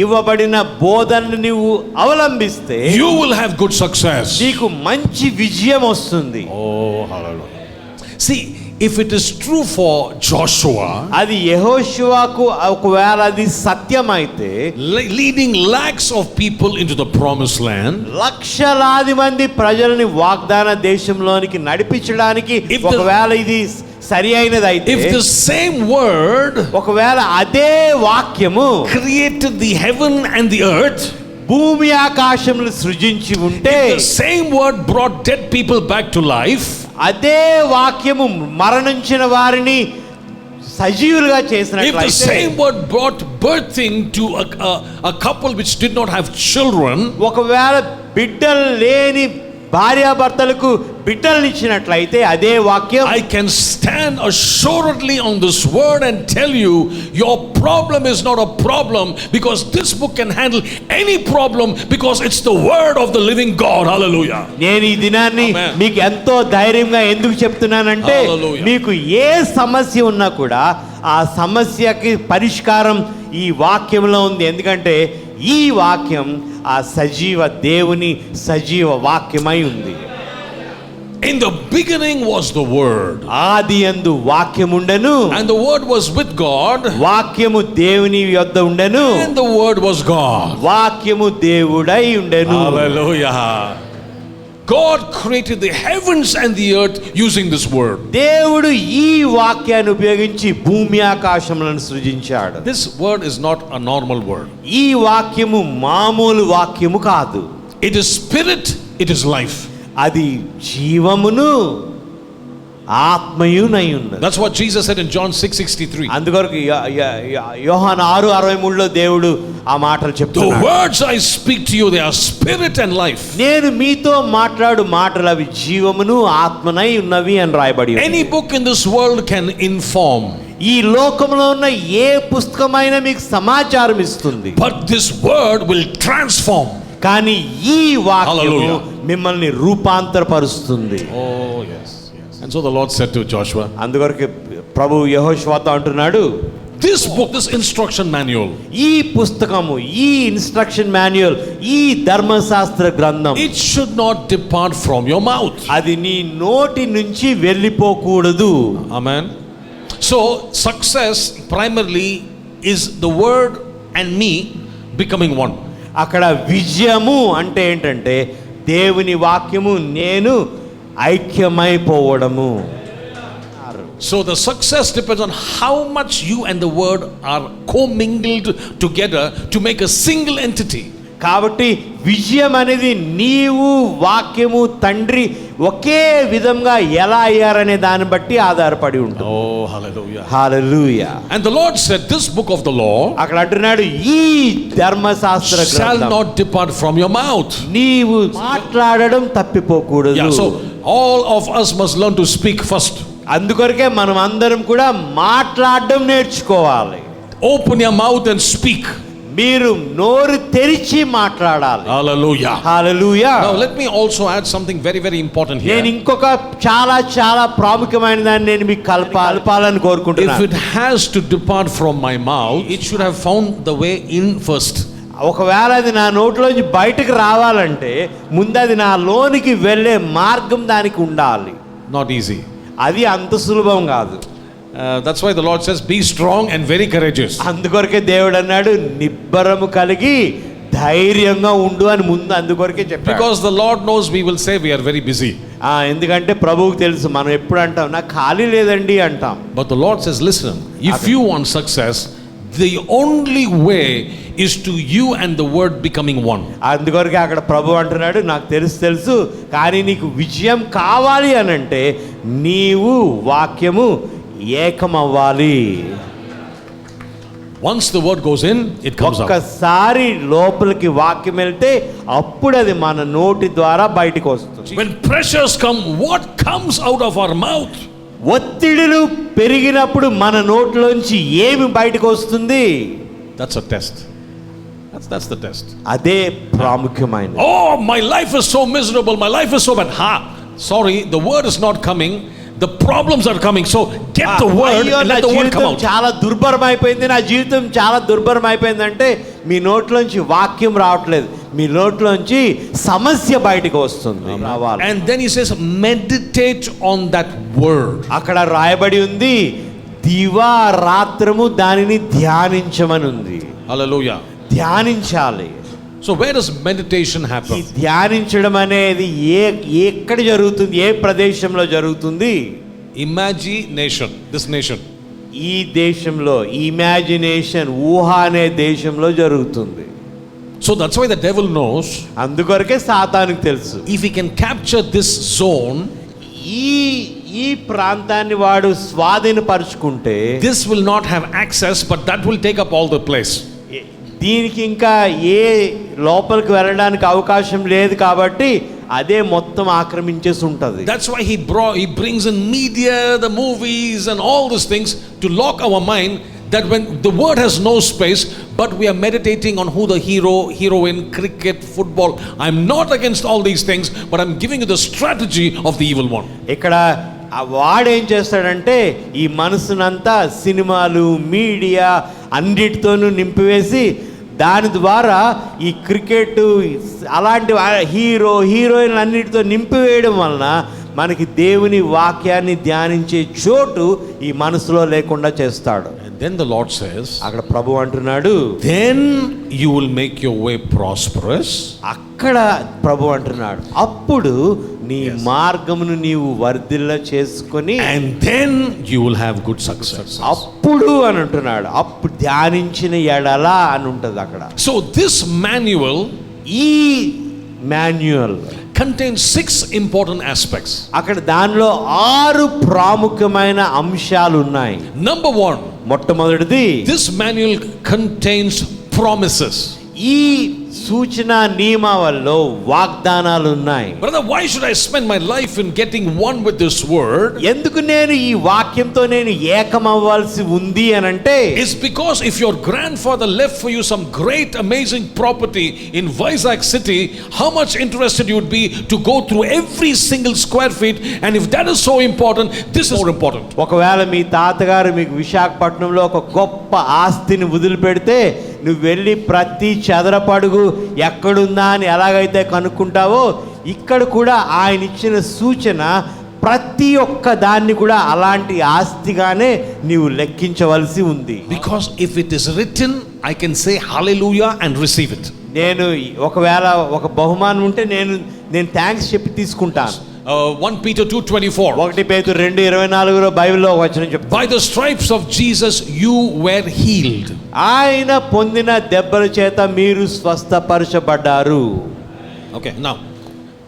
ఇవ్వబడిన బోధనను నీవు అవలంబిస్తే
you will have good success.
నీకు మంచి విజయం వస్తుంది.
Oh, hallelujah. See, if it is true for Joshua,
అది యెహోషువకు ఒకవేళ అది సత్యమైతే
leading lakhs of people into the promised land,
లక్షలాది మంది ప్రజలని వాగ్దాన దేశంలోనికి నడిపించడానికి ఒకవేళ ఇది సరి అయినదైతే,
if the same word
ఒకవేళ అదే వాక్యము
created the heaven and the earth,
భూమి ఆకాశములు సృజించి ఉంటే,
if the same word brought dead people back to life,
అదే వాక్యము మరణించిన వారిని సజీవులుగా
if the
చేసినట్లయితే,
same word brought birthing to a couple which did not have children,
ఒకవేళ బిడ్డలు లేని భార్యాభర్తలకు బిడ్డలను ఇచ్చినట్లయితే అదే వాక్యం,
I can stand assuredly on this word and tell you your problem is not a problem, because this book can handle any problem, because it's the word of the living God. Hallelujah.
నేను ఈ దినాన్ని మీకు ఎంతో ధైర్యంగా ఎందుకు చెప్తున్నానంటే,
Hallelujah.
మీకు ఏ సమస్య ఉన్నా కూడా ఆ సమస్యకి పరిష్కారం ఈ వాక్యంలో ఉంది. ఎందుకంటే ఈ వాక్యం ఆ సజీవ దేవుని సజీవ వాక్యమై ఉంది.
In the beginning was the Word.
ఆది యందు వాక్యముండెను,
And the Word was with God.
వాక్యము దేవుని యొద్ద ఉండెను,
And the Word was God.
వాక్యము దేవుడై ఉండెను.
Hallelujah. God created the heavens and the earth using this word.
దేవుడు ఈ వాక్యాన్ని ఉపయోగించి భూమి ఆకాశములను సృజించాడు.
This word is not a normal word.
ఈ వాక్యము మామూలు వాక్యము కాదు.
It is spirit, it is life.
అది జీవమును ఆత్మయునై ఉన్నది.
That's what Jesus said in John 6:63.
అందుకొరకు యోహాను 6:63లో దేవుడు ఆ మాటలు
The
చెప్తున్నాడు.
words I speak to you, they are spirit and life.
నేను మీతో మాట్లాడు మాటలు అవి జీవమును ఆత్మనై ఉన్నవి అని రాయబడి ఉంది.
Any book in this world can inform,
ఈ లోకంలో ఉన్న ఏ పుస్తకమైనా మీకు సమాచారం ఇస్తుంది,
but this word will transform.
కానీ ఈ వాక్యము
Hallelujah.
మిమ్మల్ని రూపాంతరపరుస్తుంది.
Oh yes, yes. And so the Lord said to Joshua,
అందుకొరకు ప్రభు యెహోషువతో అంటున్నాడు,
this book, this instruction manual,
ఈ పుస్తకము, ఈ ఇన్స్ట్రక్షన్ మాన్యువల్, ఈ ధర్మశాస్త్ర గ్రంథం,
it should not depart from your mouth.
అది నీ నోటి నుంచి వెళ్ళిపోకూడదు.
Amen. So success primarily is the word and me becoming one.
అక్కడ విజయము అంటే ఏంటంటే దేవుని వాక్యము నేను ఐక్యమైపోవడము.
So the success depends on how much you and the word are commingled together to make a single entity.
కాబట్టి విజయం అనేది నీవు వాక్యము తండ్రి ఒకే విధంగా ఎలా అయ్యారనే దాన్ని బట్టి ఆధారపడి ఉంటుంది.
Oh, hallelujah.
Hallelujah.
And the Lord said, this book of the law
అక్కడ అంటున్నాడు, ఈ ధర్మశాస్త్ర
shall
గ్రంథం
not depart from your mouth.
నీవు మాట్లాడడం తప్పిపోకూడదు.
Yeah, so all of us must learn to speak first.
అందుకొరకే మనం అందరం కూడా మాట్లాడడం నేర్చుకోవాలి.
Open your mouth and speak.
మీరు నోరు తెరిచి మాట్లాడాలి.
Hallelujah.
హల్లెలూయా.
Now let me also add something very, very important
నేను
here.
ఇంకొక చాలా ప్రాముఖ్యమైన దాన్ని నేను మీకు కలపాలని
If
కోరుకుంటున్నాను.
it has to depart from my mouth, it should have found the way in first.
ఒకవేళ అది నా నోట్లోంచి బయటకు రావాలంటే ముందు అది నా లోనికి వెళ్ళే మార్గం దానికి ఉండాలి.
Not easy.
అది అంత సులభం కాదు.
That's why the Lord says, be strong and very courageous.
అందుకొరకే దేవుడు అన్నాడు, నిబ్బరము కలిగి ధైర్యంగా ఉండు అని ముందు అందుకొరకే చెప్పాడు.
Because the Lord knows we will say we are very busy.
ఎందుకంటే ప్రభువుకు తెలుసు మనం ఎప్పుడు అంటాం నాకు ఖాళీ లేదండి అంటాం.
But the Lord says, listen, if you want success, the only way is to you and the word becoming one.
అందుకొరకే అక్కడ ప్రభు అంటున్నాడు, నాకు తెలుసు కానీ నీకు విజయం కావాలి అని అంటే నీవు వాక్యము ఏకమవ్వాలి.
Once the word goes in, it comes out.
ఒక్కసారి లోపలికి వాక్యం వెళ్తే అప్పుడు అది మన నోటి ద్వారా బయటికి వస్తుంది.
When pressures come, what comes out of our mouth?
ఒత్తిడులు పెరిగినప్పుడు మన నోట్లోంచి ఏమి బయటకు వస్తుంది?
That's a test. That's the test.
అదే ప్రాముఖ్యమైనది.
Oh, my life is so miserable, my life is so bad. Sorry, the word is not coming. The problems are coming. So get the word and let the word come out.
చాలా దుర్భరం అయిపోయింది, నా జీవితం చాలా దుర్భరం అయిపోయిందంటే మీ నోట్లోంచి వాక్యం రావట్లేదు, మీ నోట్లోంచి సమస్య బయటకు వస్తుంది.
And then he says, meditate on that word.
అక్కడ రాయబడి ఉంది, దివా రాత్రము దానిని ధ్యానించమని ఉంది.
Hallelujah.
ధ్యానించాలి.
So where does meditation
ఈ
happen?
ధ్యానించడం అనేది ఎక్కడ జరుగుతుంది, ఏ ప్రదేశంలో జరుగుతుంది?
Imagination, this nation.
ఈ దేశంలో, ఇమాజినేషన్, ఊహ అనే దేశంలో జరుగుతుంది.
So that's why the devil knows,
అందుకొరకే సాతానుకు తెలుసు,
if he can capture this zone,
ఈ ప్రాంతాన్ని వాడు స్వాధీనపరుచుకుంటే
this will not have access, but that will take up all the place.
దీనికి ఇంకా ఏ లోపలికి వెళ్ళడానికి అవకాశం లేదు కాబట్టి అదే మొత్తం ఆక్రమించేసి ఉంటుంది.
That's why he brings in media, the movies and all these things to lock our mind, that when the word has no space, but we are meditating on who the hero, heroine, cricket, football. I'm not against all these things, but I'm giving you the strategy of the evil one.
ఇక్కడ వాడేం చేస్తాడంటే ఈ మనసునంతా సినిమాలు, media అన్నిటితోనూ నింపివేసి దాని ద్వారా ఈ cricket అలాంటి heroine అన్నిటితో నింపివేయడం వలన మనకి దేవుని వాక్యాన్ని ధ్యానించే చోటు ఈ మనసులో లేకుండా చేస్తాడు.
And then the Lord says,
అక్కడ ప్రభు అంటున్నాడు,
then you will make your way prosperous.
అక్కడ ప్రభు అంటున్నాడు, అప్పుడు నీ మార్గమును నీవు వర్ధిల్ల చేసుకొని,
And then you will have good success.
అప్పుడు అని అంటున్నాడు, అప్పుడు ధ్యానించిన ఎడల అని ఉంటుంది అక్కడ.
So this manual
ఈ మాన్యువల్
contains 6 important aspects.
అక్కడ దానిలో 6 ప్రాముఖ్యమైన అంశాలు ఉన్నాయి.
Number 1,
మొట్టమొదటిది,
this manual contains promises.
ఈ సూచన నియమావళిలో వాగ్దానాలు ఉన్నాయి.
Brother, why should I spend my life in getting one with this word?
ఎందుకు నేను ఈ వాక్యంతో నేను ఏకమవ్వాల్సి ఉంది అని అంటే,
It's because if your grandfather left for you some great amazing property in Vizag city, how much interested you would be to go through every single square feet, and if that is so important, this is more important.
ఒకవేళ మీ తాతగారు మీకు విశాఖపట్నంలో ఒక గొప్ప ఆస్తిని వదిలిపెడితే, నువ్వు వెళ్ళి ప్రతి చదరపడుగు ఎక్కడుందా అని ఎలాగైతే కనుక్కుంటావో, ఇక్కడ కూడా ఆయన ఇచ్చిన సూచన ప్రతి ఒక్క దాన్ని కూడా అలాంటి ఆస్తిగానే నీవు లెక్కించవలసి ఉంది.
Because if it is written, I can say hallelujah and receive it.
నేను ఒకవేళ ఒక బహుమానం ఉంటే నేను థ్యాంక్స్ చెప్పి తీసుకుంటాను.
1 Peter 2:24.
1 పేతురు 2:24 బైబిల్లో ఒక వచనం చెప్తాను,
By the stripes of Jesus you were healed.
ఆయన పొందిన దెబ్బల చేత మీరు స్వస్థపరచబడ్డారు.
Okay, now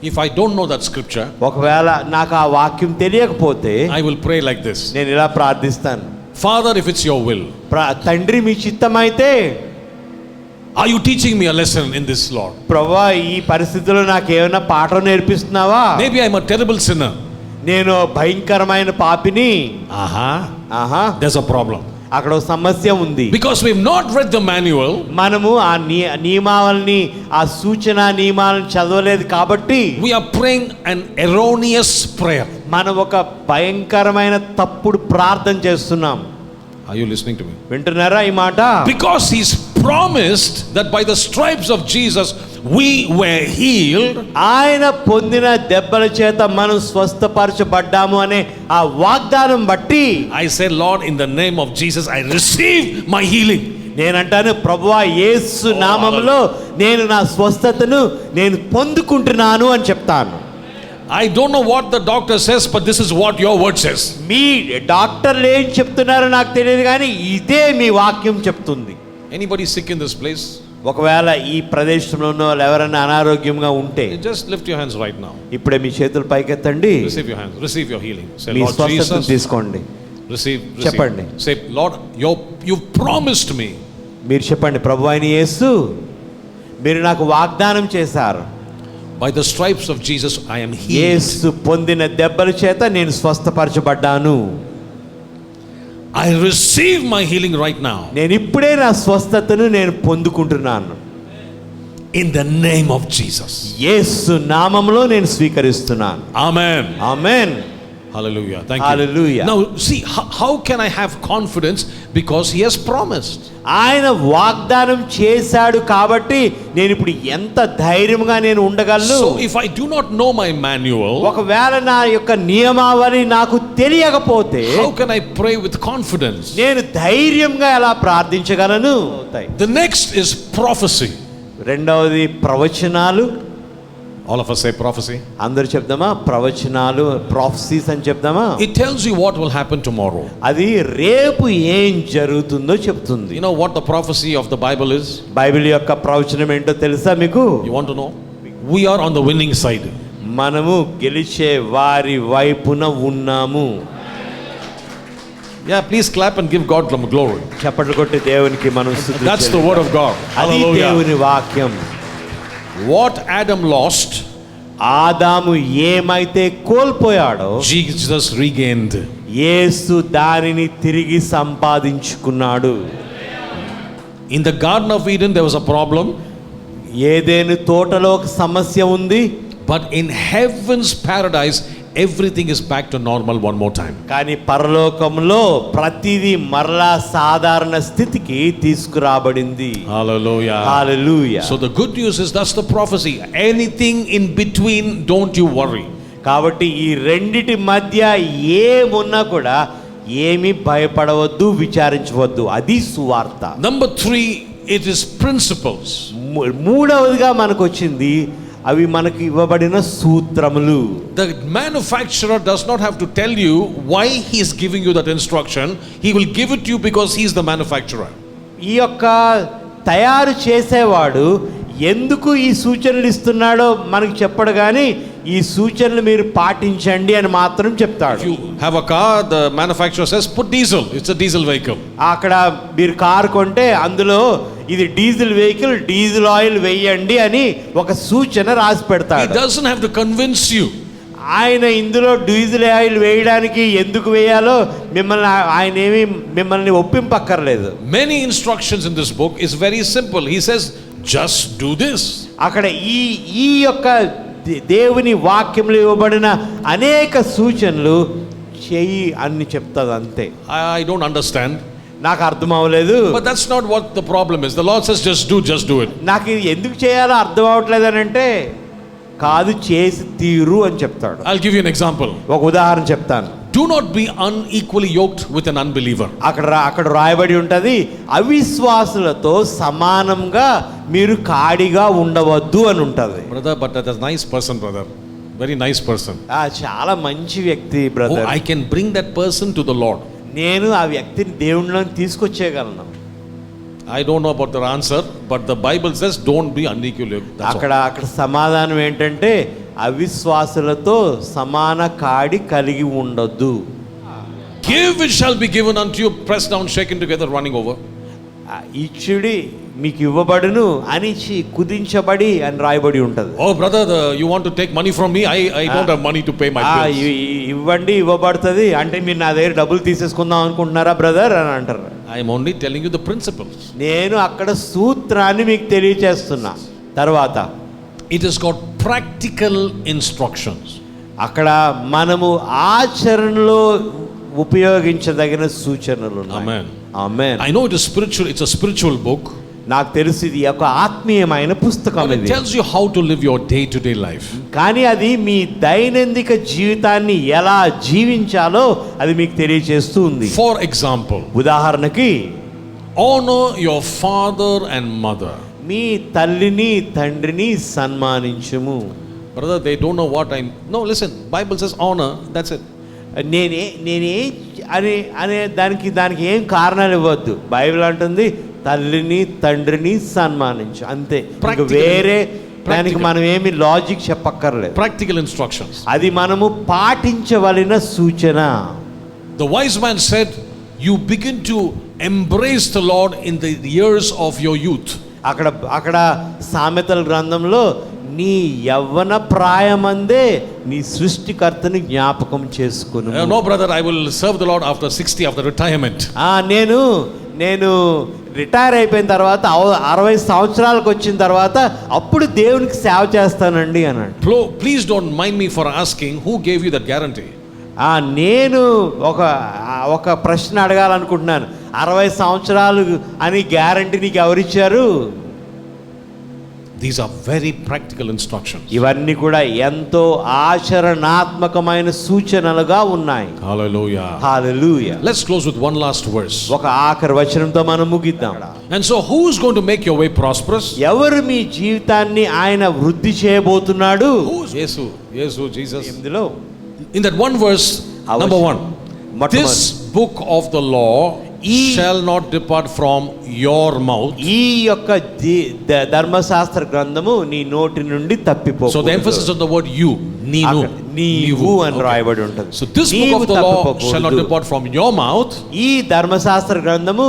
if I don't know that scripture,
ఒకవేళ నాకు ఆ వాక్యం తెలియకపోతే
I will pray like this.
నేను ఇలా ప్రార్థిస్తాను,
Father, if it's your will,
తండ్రి మీ చిత్తమైతే,
are you teaching me a lesson in this, Lord?
ప్రభువా ఈ పరిస్థితుల్లో నాకు ఏమైనా పాఠం నేర్పిస్తున్నావా?
Maybe I'm a terrible sinner.
నేను భయంకరమైన పాపిని. ఆహా,
There's a problem.
అక్కడ ఒక సమస్య ఉంది.
Because we've not read the manual,
మనము ఆ నియమావళిని, ఆ సూచన నియమాలను చదవలేదు కాబట్టి
we are praying an erroneous prayer.
మనం ఒక భయంకరమైన తప్పుడు ప్రార్థన చేస్తున్నాం.
Are you listening to me?
వింటున్నారా ఈ మాట?
Because he's promised that by the stripes of Jesus we were healed.
ఆయన పొందిన దెబ్బల చేత మనం స్వస్థపరచబడ్డాము అనే ఆ వాగ్దానం బట్టి
I say, Lord, in the name of Jesus I receive my healing.
నేనంటాను, ప్రభువా యేసు నామములో నేను నా స్వస్థతను నేను పొందుకుంటున్నాను అని చెప్తాను.
I don't know what the doctor says, but this is what your word says.
మీ డాక్టర్లు ఏం చెప్తున్నారో నాకు తెలియదు, కానీ ఇదే మీ వాక్యం చెప్తుంది.
Anybody sick in this place?
ఒకవేళ ఈ ప్రదేశంలో ఉన్న వాళ్ళు ఎవరైనా అనారోగ్యంగా ఉంటే,
Just lift your hands right now.
ఇప్పుడే మీ చేతులు పైకెత్తండి.
Receive your hands. Receive your healing. Say,
me
Lord
స్వస్థతను
Jesus.
తీసుకోండి.
Receive.
చెప్పండి.
Say, Lord, you've promised me.
మీరు చెప్పండి, ప్రభు అయిన యేసు మీరు నాకు వాగ్దానం చేశారు,
By the stripes of Jesus I am healed.
యేసు పొందిన దెబ్బల చేత నేను స్వస్థపరచబడ్డాను.
I receive my healing right now.
నేను ఇప్పుడే నా స్వస్థతను నేను పొందుకుంటున్నాను.
In the name of Jesus.
యేసు నామములో నేను స్వీకరిస్తున్నాను.
Amen.
Amen.
Hallelujah. Thank
Hallelujah.
you. Now see, how can I have confidence? Because he has promised.
ఆయన వాగ్దానం చేశాడు కాబట్టి నేను ఇప్పుడు ఎంత ధైర్యంగా నేను ఉండగలను.
So if I do not know my manual,
ఒకవేళ నా యొక్క నియమావళి నాకు తెలియకపోతే
how can I pray with confidence?
నేను ధైర్యంగా ఎలా ప్రార్థించగలను?
The next is prophecy.
రెండవది ప్రవచనాలు.
All of us say prophecy.
అందరూ చెప్దామా ప్రవచనాలు, ప్రాఫెసీస్ అని చెప్దామా?
It tells you what will happen tomorrow.
అది రేపు ఏం జరుగుతుందో చెప్తుంది.
You know what the prophecy of the Bible is?
Bible యొక్క ప్రవచనం ఏంటో తెలుసా మీకు?
You want to know? We are on the winning side.
మనము గెలిచే వారి వైపున ఉన్నాము.
Yeah, please clap and give God some glory.
చప్పట్లు కొట్టి దేవునికి మనం స్తుతి
That's the word of God.
అది
Hallelujah.
దేవుని వాక్యం.
What Adam lost,
ఆదాము ఏమైతే కోల్పోయాడో
Jesus regained.
యేసు దానిని తిరిగి సంపాదించుకున్నాడు.
In the Garden of Eden there was a problem,
ఏదెను తోటలో ఒక సమస్య ఉంది,
but in heaven's paradise everything is back to normal one more time.
కానీ పరలోకంలో ప్రతిదీ మరలా సాధారణ స్థితికి తీసుకురాబడింది.
Hallelujah.
Hallelujah.
So the good news is that's the prophecy. Anything in between, don't you worry.
కాబట్టి ఈ రెండిటి మధ్య ఏమున్నా కూడా ఏమి భయపడవద్దు, విచారించవద్దు. అది సువార్త.
Number 3, it is principles.
మూడవదిగా మనకు వచ్చింది అవి మనకు ఇవ్వబడిన సూత్రములు.
The manufacturer does not have to tell you why he is giving you that instruction. He will give it to you because he is the manufacturer.
ఈ యొక్క తయారు చేసేవాడు ఎందుకు ఈ సూచనలు ఇస్తున్నాడో మనకు చెప్పడు, కానీ ఈ సూచనలు మీరు పాటించండి అని మాత్రం చెప్తాడు.
If you have a car, the manufacturer says put diesel. It's a diesel vehicle.
అక్కడ మీరు కారు కొంటే అందులో ఇది డీజిల్ వెహికల్, డీజిల్ ఆయిల్ వేయండి అని ఒక సూచన రాసి
He
పెడతాడు.
doesn't have to convince you.
ఆయన ఇందులో డీజిల్ ఆయిల్ వేయడానికి ఎందుకు వేయాలో మిమ్మల్ని ఒప్పింపక్కర్లేదు.
Many instructions in this book is very simple. He says just do this.
అక్కడ ఈ యొక్క దేవుని వాక్యంలో ఇవ్వబడిన అనేక సూచనలు చెయ్యి అని చెప్తాది, అంతే.
I don't understand.
నాకు అర్థం అవ్వలేదు.
But that's not what the problem is. The Lord says just do it.
నాకు ఇది ఎందుకు చేయాలో అర్థం అవ్వట్లేదు అని అంటే, కాదు చేసి తీరు అని చెప్తాడు.
I'll give you an example.
ఒక ఉదాహరణ చెప్తాను.
Do not be unequally yoked with an unbeliever.
అక్కడ రాయబడి ఉంటది, అవిశ్వాసులతో సమానంగా మీరు కాడిగా ఉండవద్దు అని ఉంటది.
Brother, but that is a nice person, brother. Very nice person.
చాలా మంచి వ్యక్తి
Oh,
brother.
I can bring that person to the Lord.
నేను ఆ వ్యక్తిని దేవునిలోకి తీసుకొచ్చేయగలను.
I don't know about the answer, but the Bible says don't be unequally yoked. That's all.
అక్కడ సమాధానం ఏంటంటే అవిశ్వాసులతో సమాన కాడి కలిగి ఉండొద్దు.
Give, it shall be given unto you, pressed down, shaken together, running over.
ఇచ్చుడి మీకు ఇవ్వబడును, అనిచి కుదించబడి అని రాయబడి ఉంటది.
Oh brother, you want to take money from me? I don't have money to pay my bills.
ఇవ్వండి ఇవ్వబడుతుంది అంటే మీరు నా దగ్గర డబ్బులు తీసేసుకుందాం అనుకుంటున్నారా బ్రదర్ అని అంటారు.
I am only telling you the principles.
నేను అక్కడ సూత్రాన్ని మీకు తెలియచేస్తున్నా. తర్వాత
It is called practical instructions.
అక్కడ మనము ఆచరణలో ఉపయోగించదగిన సూచనలు ఉన్నాయి.
Amen.
Amen.
I know it is spiritual. It's a spiritual book.
నాకు తెలుసు ఇది ఒక ఆత్మీయమైన పుస్తకం.
But it
ఇది
tells you how to live your day-to-day life.
కానీ అది మీ దైనందిక జీవితాన్ని ఎలా జీవించాలో అది మీకు తెలియజేస్తూ ఉంది.
For example,
ఉదాహరణకి
honor your father and mother.
మీ తల్లిని తండ్రిని సన్మానించుము.
Brother, they don't know what I'm. No, listen. Bible says honor. That's it.
నేనే అనే దానికి ఏం కారణాలు ఇవ్వద్దు. బైబిల్ అంటుంది తల్లిని తండ్రిని సన్మానించు, అంతే. వేరే దానికి మనం ఏమి లాజిక్ చెప్పక్కర్లేదు.
Practical instructions.
అది మనము పాటించవలసిన సూచన.
The wise man said, you begin to embrace the Lord in the years of your youth.
అక్కడ సామెతల గ్రంథంలో నీ యవ్వన ప్రాయమందే నీ సృష్టికర్తని జ్ఞాపకం చేసుకును.
No brother, I will serve the Lord after 60, after retirement.
నేను రిటైర్ అయిపోయిన తర్వాత 60 సంవత్సరాలకు వచ్చిన తర్వాత అప్పుడు దేవునికి సేవ చేస్తానండి అన్నాడు.
Please don't mind me for asking who gave you that guarantee.
నేను ఒక ప్రశ్న అడగాలనుకుంటున్నాను. 60 సంవత్సరాలు అని గ్యారంటీ నీకు ఎవరిచ్చారు?
These are very practical instructions.
ఇవన్నీ కూడా ఎంతో ఆచరణాత్మకమైన సూచనలుగా ఉన్నాయి.
Hallelujah.
Hallelujah.
Let's close with one last verse.
ఒక ఆఖరి వచనంతో మనం ముగిద్దాం.
And so who is going to make your way prosperous?
ఎవరు మీ జీవితాన్ని ఆయన వృద్ధి చేయబోతున్నాడు?
Jesus, Jesus.
ఇందులో
In that one verse, number 1, this book of the law shall not depart from your mouth.
ఈ యొక్క ధర్మశాస్త్ర గ్రంథము నీ నోటి నుండి తప్పిపోకూడదు.
So the emphasis on the word you, నీవు
అని రాయబడి ఉంటుంది.
So this book of the law shall not depart from your mouth.
ఈ ధర్మశాస్త్ర గ్రంథము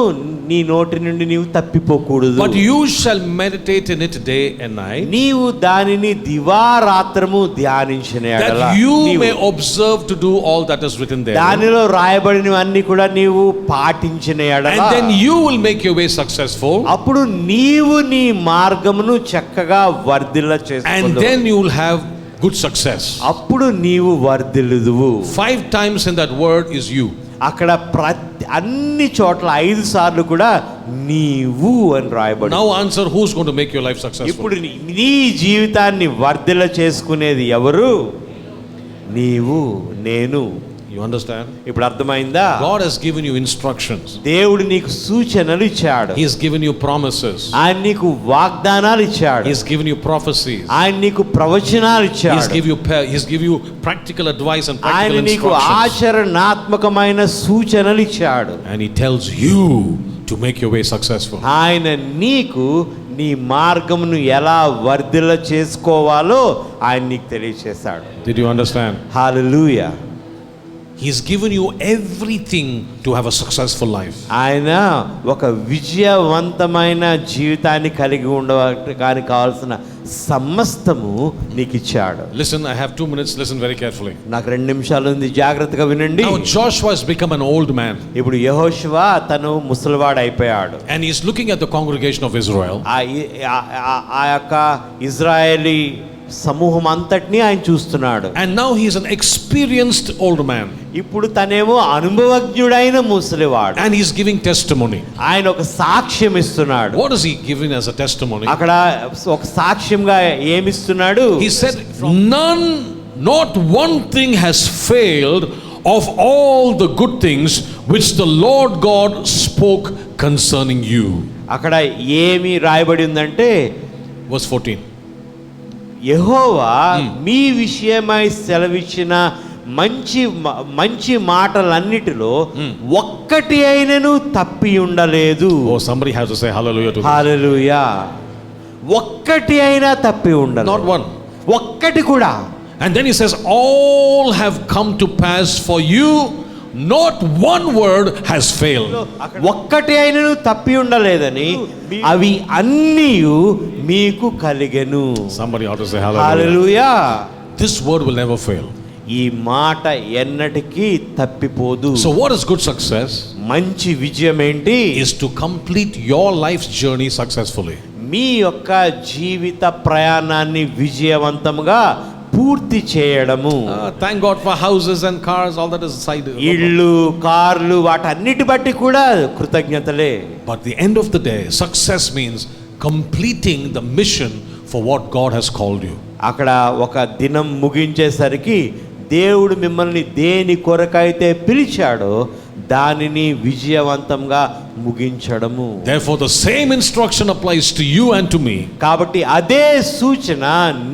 నీ నోటి నుండి నీవు తప్పిపోకూడదు.
But you shall meditate in it day and night.
నీవు దానిని దివారాత్రము ధ్యానించిన యెడల
that you may observe to do all that is written there.
దానిలో రాయబడినవన్నీ కూడా నీవు పాటించిన యెడల
and then you will make your way successful.
అప్పుడు నీవు నీ మార్గమును చక్కగా వర్ధిల్ల చేసుకొందువు.
And then you will have good success.
అప్పుడు నీవు వర్ధిల్లుదువు.
5 times in that word is you.
అక్కడ అన్ని చోట్ల 5 సార్లు కూడా నీవు అని రాయబడి.
Now answer, who's going to make your life successful?
ఇప్పుడు నీ జీవితాన్ని వర్ధిల్ల చేసుకునేది ఎవరు? నీవు నేను.
You understand?
ఇప్పుడు అర్థమైందా?
God has given you instructions.
దేవుడు నీకు సూచనలు ఇచ్చాడు.
He has given you promises.
ఆయన నీకు వాగ్దానాలు ఇచ్చాడు.
He has given you prophecies.
ఆయన నీకు ప్రవచనాలు
He
ఇచ్చాడు.
has given you practical advice and practical
ఆయన నీకు
instructions.
ఆచరణాత్మకమైన సూచనలు ఇచ్చాడు.
And he tells you to make your way successful.
ఆయన నీకు నీ మార్గమును ఎలా వర్ధిల్ల చేసుకోవాలో ఆయన నీకు తెలియజేశాడు.
Did you understand?
Hallelujah.
He's given you everything to have a successful life.
ఆయన ఒక విజయవంతమైన జీవితాన్ని కలిగి ఉండడానికి కావాల్సిన సమస్తము నీకు ఇచ్చాడు.
Listen, I have 2 minutes. Listen very carefully.
నాకు 2 నిమిషాలు ఉంది, జాగ్రత్తగా వినండి.
Now Joshua has become an old man.
ఇప్పుడు యెహోషువ తను ముసలివాడు అయిపోయాడు.
And he's looking at the congregation of Israel.
ఆ యొక్క ఇజ్రాయేలీ సమూహం అంతటిని ఆయన చూస్తున్నాడు.
And now he is an experienced old man.
ఇప్పుడు తనేమో అనుభవజ్ఞుడైన ముసలివాడు.
And he's giving testimony.
ఆయన ఒక సాక్ష్యం ఇస్తున్నాడు.
What is he giving as a testimony?
అక్కడ ఒక సాక్ష్యంగా ఏమిస్తున్నాడు?
He said, not one thing has failed of all the good things which the Lord God spoke concerning you.
అక్కడ ఏమి రాయబడి ఉందంటే,
Verse 14.
యెహోవా మీ విషయమై సెలవిచ్చిన మంచి మాటలన్నిటిలో ఒక్కటి అయినను తప్పి ఉండలేదు.
Oh, somebody has to say hallelujah to this.
హల్లెలూయా. ఒక్కటి అయినా తప్పి ఉండలేదు.
Not one.
ఒక్కటి కూడా.
And then he says, all have come to pass for you, not one word has failed.
ఒక్కటి అయినను తప్పి ఉండలేదని అవి అన్నీ మీకు కలిగెను.
Somebody ought to say hallelujah.
Hallelujah.
This word will never fail.
ఈ మాట ఎన్నటికీ తప్పిపోదు.
So what is good success?
మంచి విజయం ఏంటి?
Is to complete your life's journey successfully.
మీ యొక్క జీవిత ప్రయాణాన్ని విజయవంతంగా పూర్తి చేయడము.
Thank God for houses and cars, all that is side.
ఇళ్ళు, కార్లు, వాటన్నిటి బట్టి కూడా కృతజ్ఞతలే.
But the end of the day, success means completing the mission for what God has called you.
అక్కడ ఒక దినం ముగించేసరికి దేవుడు మిమ్మల్ని దేని కొరకైతే పిలిచాడో దానిని విజయవంతంగా ముగించడము.
Therefore the same instruction applies to you and to me.
కాబట్టి అదే సూచన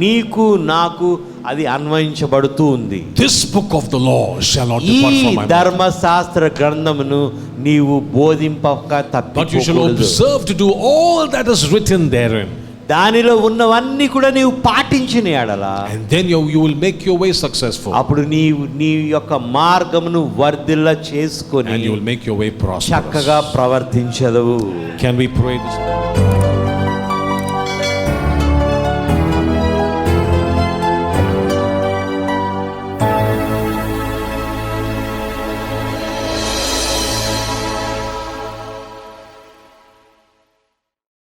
నీకు నాకు అది అన్వయించబడుతూ ఉంది.
This book of the law shall not depart from my mouth.
ధర్మశాస్త్ర గ్రంథమును నీవు బోధింపక తప్పిపోకూడదు.
But you shall observe to do all that is written therein.
దానిలో ఉన్నవన్నీ కూడా నీవు పాటించిన ఎడల,
and then you will make your way successful.
అప్పుడు నీ యొక్క మార్గమును వర్ధిల్ల చేసుకొని
and you will make your way prosperous.
చక్కగా ప్రవర్తించదవు.
Can we pray this?